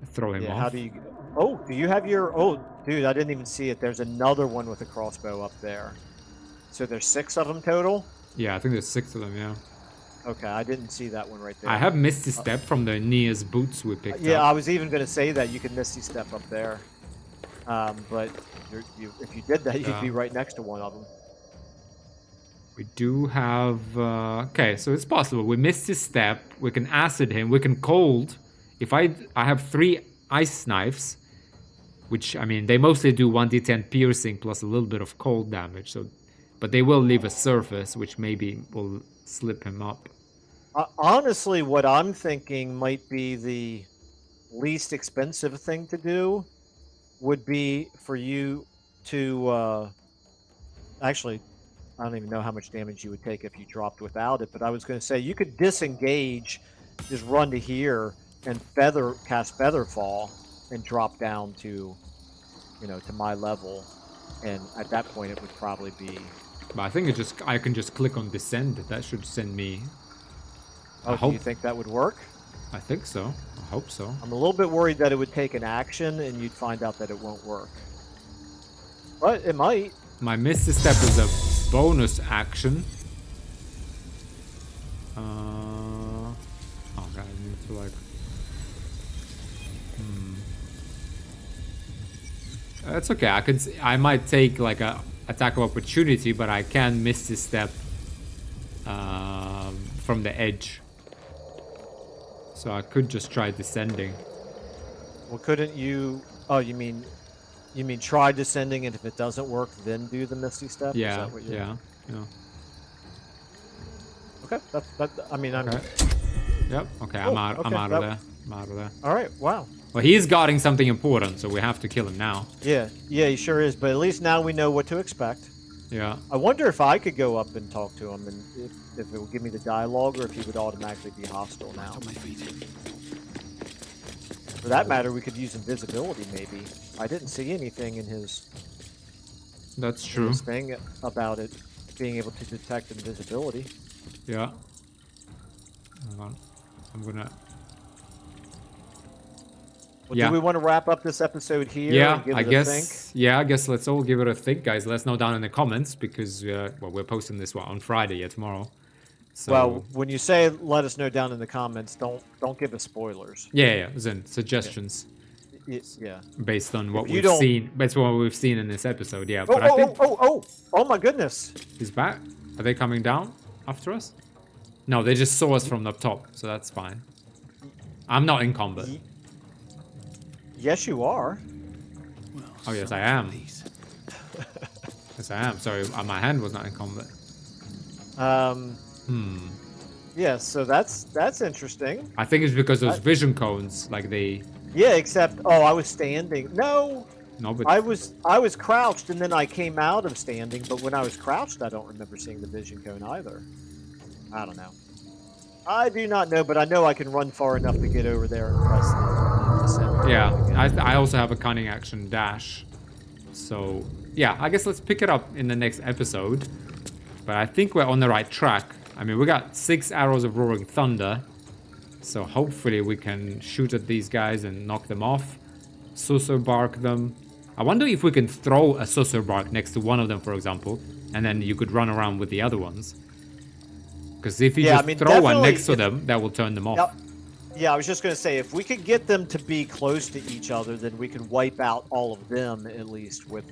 [SPEAKER 2] throw him
[SPEAKER 1] Yeah,
[SPEAKER 2] off.
[SPEAKER 1] how do you... Oh, do you have your... Oh, dude, I didn't even see it. There's another one with a crossbow up there. So there's 6 of them total?
[SPEAKER 2] Yeah, I think there's 6 of them, yeah.
[SPEAKER 1] Okay, I didn't see that one right there.
[SPEAKER 2] I have Misty Step from the Nia's boots we picked
[SPEAKER 1] Yeah,
[SPEAKER 2] up.
[SPEAKER 1] I was even going to say that you could Misty Step up there. But if you did that, you'd
[SPEAKER 2] Yeah.
[SPEAKER 1] be right next to one of them.
[SPEAKER 2] We do have... okay, so it's possible. We Misty Step, we can acid him, we can cold. If I have 3 ice knives, which, I mean, they mostly do 1d10 piercing plus a little bit of cold damage, so... But they will leave a surface, which maybe will slip him up.
[SPEAKER 1] Honestly, what I'm thinking might be the least expensive thing to do would be for you to... actually, I don't even know how much damage you would take if you dropped without it, but I was going to say you could disengage, just run to here, and cast Featherfall, and drop down to, you know, to my level. And at that point, it would probably be...
[SPEAKER 2] But I think I can just click on descend. That should send me...
[SPEAKER 1] Oh, do you think that would work?
[SPEAKER 2] I think so. I hope so.
[SPEAKER 1] I'm a little bit worried that it would take an action and you'd find out that it won't work. But it might.
[SPEAKER 2] My Misty Step is a bonus action. Oh god, I need to like... That's okay. I might take like a attack of opportunity, but I can Misty Step from the edge. So I could just try descending.
[SPEAKER 1] Well, couldn't you... Oh, you mean try descending, and if it doesn't work, then do the Misty Step? Is
[SPEAKER 2] Yeah,
[SPEAKER 1] that what
[SPEAKER 2] yeah.
[SPEAKER 1] Okay, that I mean, I'm...
[SPEAKER 2] Okay. Yep. Okay,
[SPEAKER 1] Oh,
[SPEAKER 2] I'm out of
[SPEAKER 1] that-
[SPEAKER 2] there. I'm out of there.
[SPEAKER 1] All right, wow.
[SPEAKER 2] Well, he's guarding something important, so we have to kill him now.
[SPEAKER 1] Yeah, he sure is, but at least now we know what to expect.
[SPEAKER 2] Yeah.
[SPEAKER 1] I wonder if I could go up and talk to him, and if it would give me the dialogue, or if he would automatically be hostile now.
[SPEAKER 4] On my feet.
[SPEAKER 1] For that matter, we could use invisibility, maybe. I didn't see anything in his
[SPEAKER 2] That's true.
[SPEAKER 1] his thing about it being able to detect invisibility.
[SPEAKER 2] Yeah. Hang on. I'm gonna...
[SPEAKER 1] Well,
[SPEAKER 2] Yeah.
[SPEAKER 1] do we want to wrap up this episode here?
[SPEAKER 2] Yeah,
[SPEAKER 1] and give
[SPEAKER 2] I
[SPEAKER 1] it a
[SPEAKER 2] guess.
[SPEAKER 1] think?
[SPEAKER 2] Yeah, I guess let's all give it a think, guys. Let us know down in the comments because well, we're posting this on Friday, yeah, tomorrow. So,
[SPEAKER 1] Well, when you say let us know down in the comments, don't give us spoilers.
[SPEAKER 2] yeah, Zen, suggestions
[SPEAKER 1] Yeah.
[SPEAKER 2] based on what
[SPEAKER 1] you
[SPEAKER 2] we've
[SPEAKER 1] don't-
[SPEAKER 2] seen. Based on what we've seen in this episode, yeah.
[SPEAKER 1] Oh,
[SPEAKER 2] But I think
[SPEAKER 1] oh my goodness.
[SPEAKER 2] he's back. Are they coming down after us? No, they just saw us from up top, so that's fine. I'm not in combat.
[SPEAKER 1] Yes, you are.
[SPEAKER 2] Oh yes, I am. Yes, I am. Sorry, my hand was not in combat.
[SPEAKER 1] Yeah, so that's interesting.
[SPEAKER 2] I think it's because those vision cones, like they...
[SPEAKER 1] Yeah, except I was standing. No,
[SPEAKER 2] No, but
[SPEAKER 1] I was crouched, and then I came out of standing. But when I was crouched, I don't remember seeing the vision cone either. I don't know. I do not know, but I know I can run far enough to get over there and press the descent.
[SPEAKER 2] yeah, I also have a cunning action dash. So yeah, I guess let's pick it up in the next episode. But I think we're on the right track. I mean, we got 6 arrows of roaring thunder. So hopefully we can shoot at these guys and knock them off. Sussur bark them. I wonder if we can throw a Sussur bark next to one of them, for example. And then you could run around with the other ones. Because if you
[SPEAKER 1] Yeah,
[SPEAKER 2] just
[SPEAKER 1] I mean,
[SPEAKER 2] throw one
[SPEAKER 1] definitely
[SPEAKER 2] next to
[SPEAKER 1] if-
[SPEAKER 2] them, that will turn them off.
[SPEAKER 1] Yep. Yeah, I was just going to say, if we could get them to be close to each other, then we could wipe out all of them, at least with,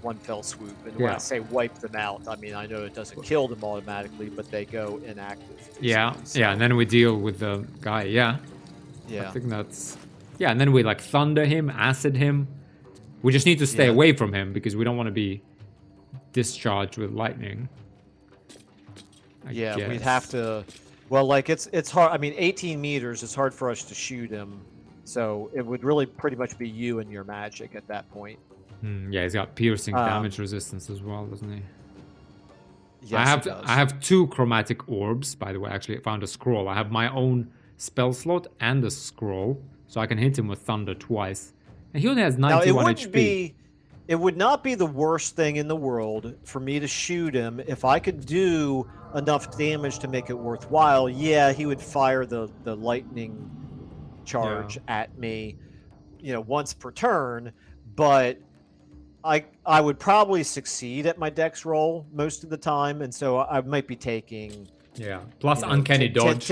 [SPEAKER 1] one fell swoop. And when
[SPEAKER 2] Yeah.
[SPEAKER 1] I say wipe them out, I mean, I know it doesn't kill them automatically, but they go inactive.
[SPEAKER 2] Yeah,
[SPEAKER 1] basically.
[SPEAKER 2] yeah, and then we deal with the guy, yeah.
[SPEAKER 1] Yeah.
[SPEAKER 2] I think that's... Yeah, and then we like thunder him, acid him. We just need to stay
[SPEAKER 1] Yeah.
[SPEAKER 2] away from him because we don't want to be discharged with lightning. I
[SPEAKER 1] Yeah, we'd
[SPEAKER 2] guess.
[SPEAKER 1] have to... Well, like, it's hard. I mean, 18 meters, it's hard for us to shoot him. So it would really pretty much be you and your magic at that point.
[SPEAKER 2] Yeah, he's got piercing
[SPEAKER 1] Um,
[SPEAKER 2] damage resistance as well, doesn't he?
[SPEAKER 1] Yes, it does.
[SPEAKER 2] I have 2 chromatic orbs, by the way. Actually, I found a scroll. I have my own spell slot and a scroll, so I can hit him with thunder twice. And he only has
[SPEAKER 1] Now,
[SPEAKER 2] 91 HP.
[SPEAKER 1] it would not be the worst thing in the world for me to shoot him if I could do enough damage to make it worthwhile. Yeah, he would fire the lightning charge at me, once per turn, but I would probably succeed at my dex roll most of the time, and so I might be taking
[SPEAKER 2] Plus uncanny dodge.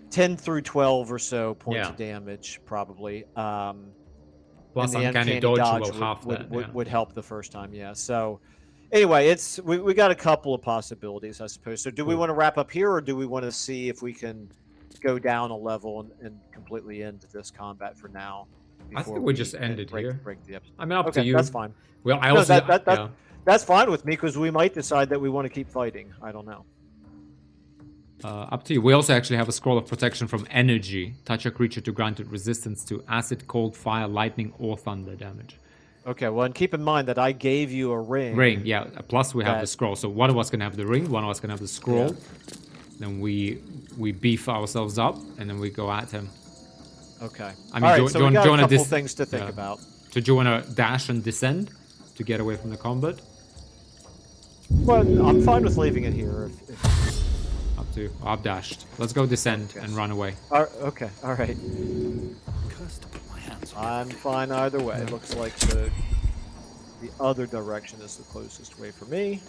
[SPEAKER 1] 10 through 12 or so points of damage, probably.
[SPEAKER 2] Plus
[SPEAKER 1] and the
[SPEAKER 2] uncanny dodge will half that.
[SPEAKER 1] Would help the first time, yeah. So anyway, we got a couple of possibilities, I suppose. So do we want to wrap up here, or do we want to see if we can go down a level and completely end this combat for now?
[SPEAKER 2] I think we just end it here.
[SPEAKER 1] Break the episode.
[SPEAKER 2] I mean, up to you.
[SPEAKER 1] That's fine.
[SPEAKER 2] Well, I also
[SPEAKER 1] that's fine with me, because we might decide that we want to keep fighting. I don't know.
[SPEAKER 2] Up to you. We also actually have a scroll of protection from energy. Touch a creature to grant it resistance to acid, cold, fire, lightning, or thunder damage.
[SPEAKER 1] Okay, well, and keep in mind that I gave you a ring.
[SPEAKER 2] Ring, yeah. Plus we have the scroll. So one of us can have the ring, one of us can have the scroll. Yeah. Then we beef ourselves up, and then we go at him.
[SPEAKER 1] Okay.
[SPEAKER 2] I mean,
[SPEAKER 1] all right, so we got a couple things to think about.
[SPEAKER 2] So do you want to dash and descend to get away from the combat?
[SPEAKER 1] Well, I'm fine with leaving it here.
[SPEAKER 2] Up to you. I've dashed. Let's go descend and run away.
[SPEAKER 1] Okay, all right. I'm fine either way. It looks like the other direction is the closest way for me.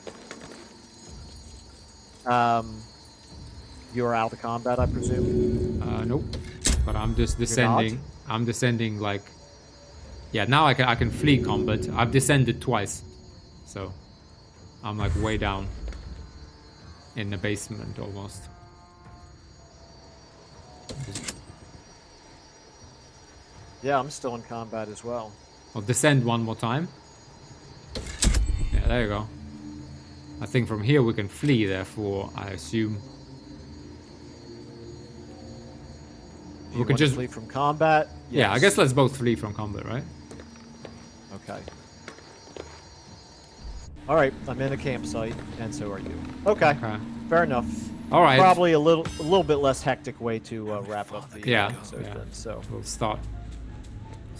[SPEAKER 1] You're out of combat, I presume?
[SPEAKER 2] Nope. But I'm just descending. I'm descending like... Yeah, now I can flee combat. I've descended twice. So I'm like way down in the basement almost.
[SPEAKER 1] Yeah, I'm still in combat as well.
[SPEAKER 2] I'll descend one more time. Yeah, there you go. I think from here we can flee, therefore, I assume.
[SPEAKER 1] We can just flee from combat? Yes.
[SPEAKER 2] Yeah, I guess let's both flee from combat, right?
[SPEAKER 1] Okay. Alright, I'm in a campsite, and so are you. Okay, fair enough.
[SPEAKER 2] Alright.
[SPEAKER 1] Probably a little bit less hectic way to wrap up the episode then, so.
[SPEAKER 2] We'll start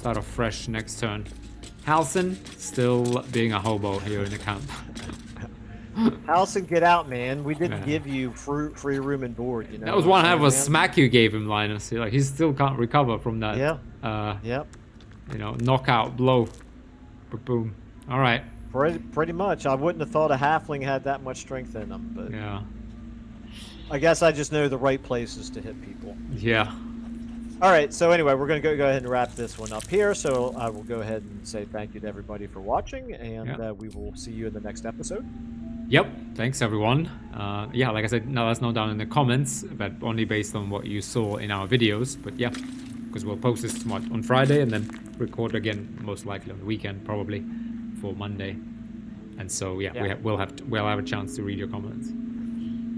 [SPEAKER 2] off fresh next turn. Halcyon, still being a hobo here in the camp.
[SPEAKER 1] Halcyon, get out, man. We didn't give you free room and board, you know.
[SPEAKER 2] That was one hell of a smack you gave him, Linus. He still can't recover from that.
[SPEAKER 1] Yeah.
[SPEAKER 2] Knockout blow. Boom. All right.
[SPEAKER 1] Pretty much. I wouldn't have thought a halfling had that much strength in them, but
[SPEAKER 2] yeah.
[SPEAKER 1] I guess I just know the right places to hit people.
[SPEAKER 2] Yeah.
[SPEAKER 1] All right. So anyway, we're going to go ahead and wrap this one up here. So I will go ahead and say thank you to everybody for watching, and we will see you in the next episode.
[SPEAKER 2] Yep. Thanks, everyone. Yeah, like I said, let us know down in the comments, but only based on what you saw in our videos. But yeah, because we'll post this on Friday and then record again, most likely on the weekend, probably for Monday. And so we'll have a chance to read your comments.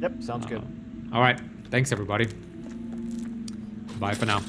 [SPEAKER 1] Yep, sounds good.
[SPEAKER 2] All right. Thanks, everybody. Bye for now.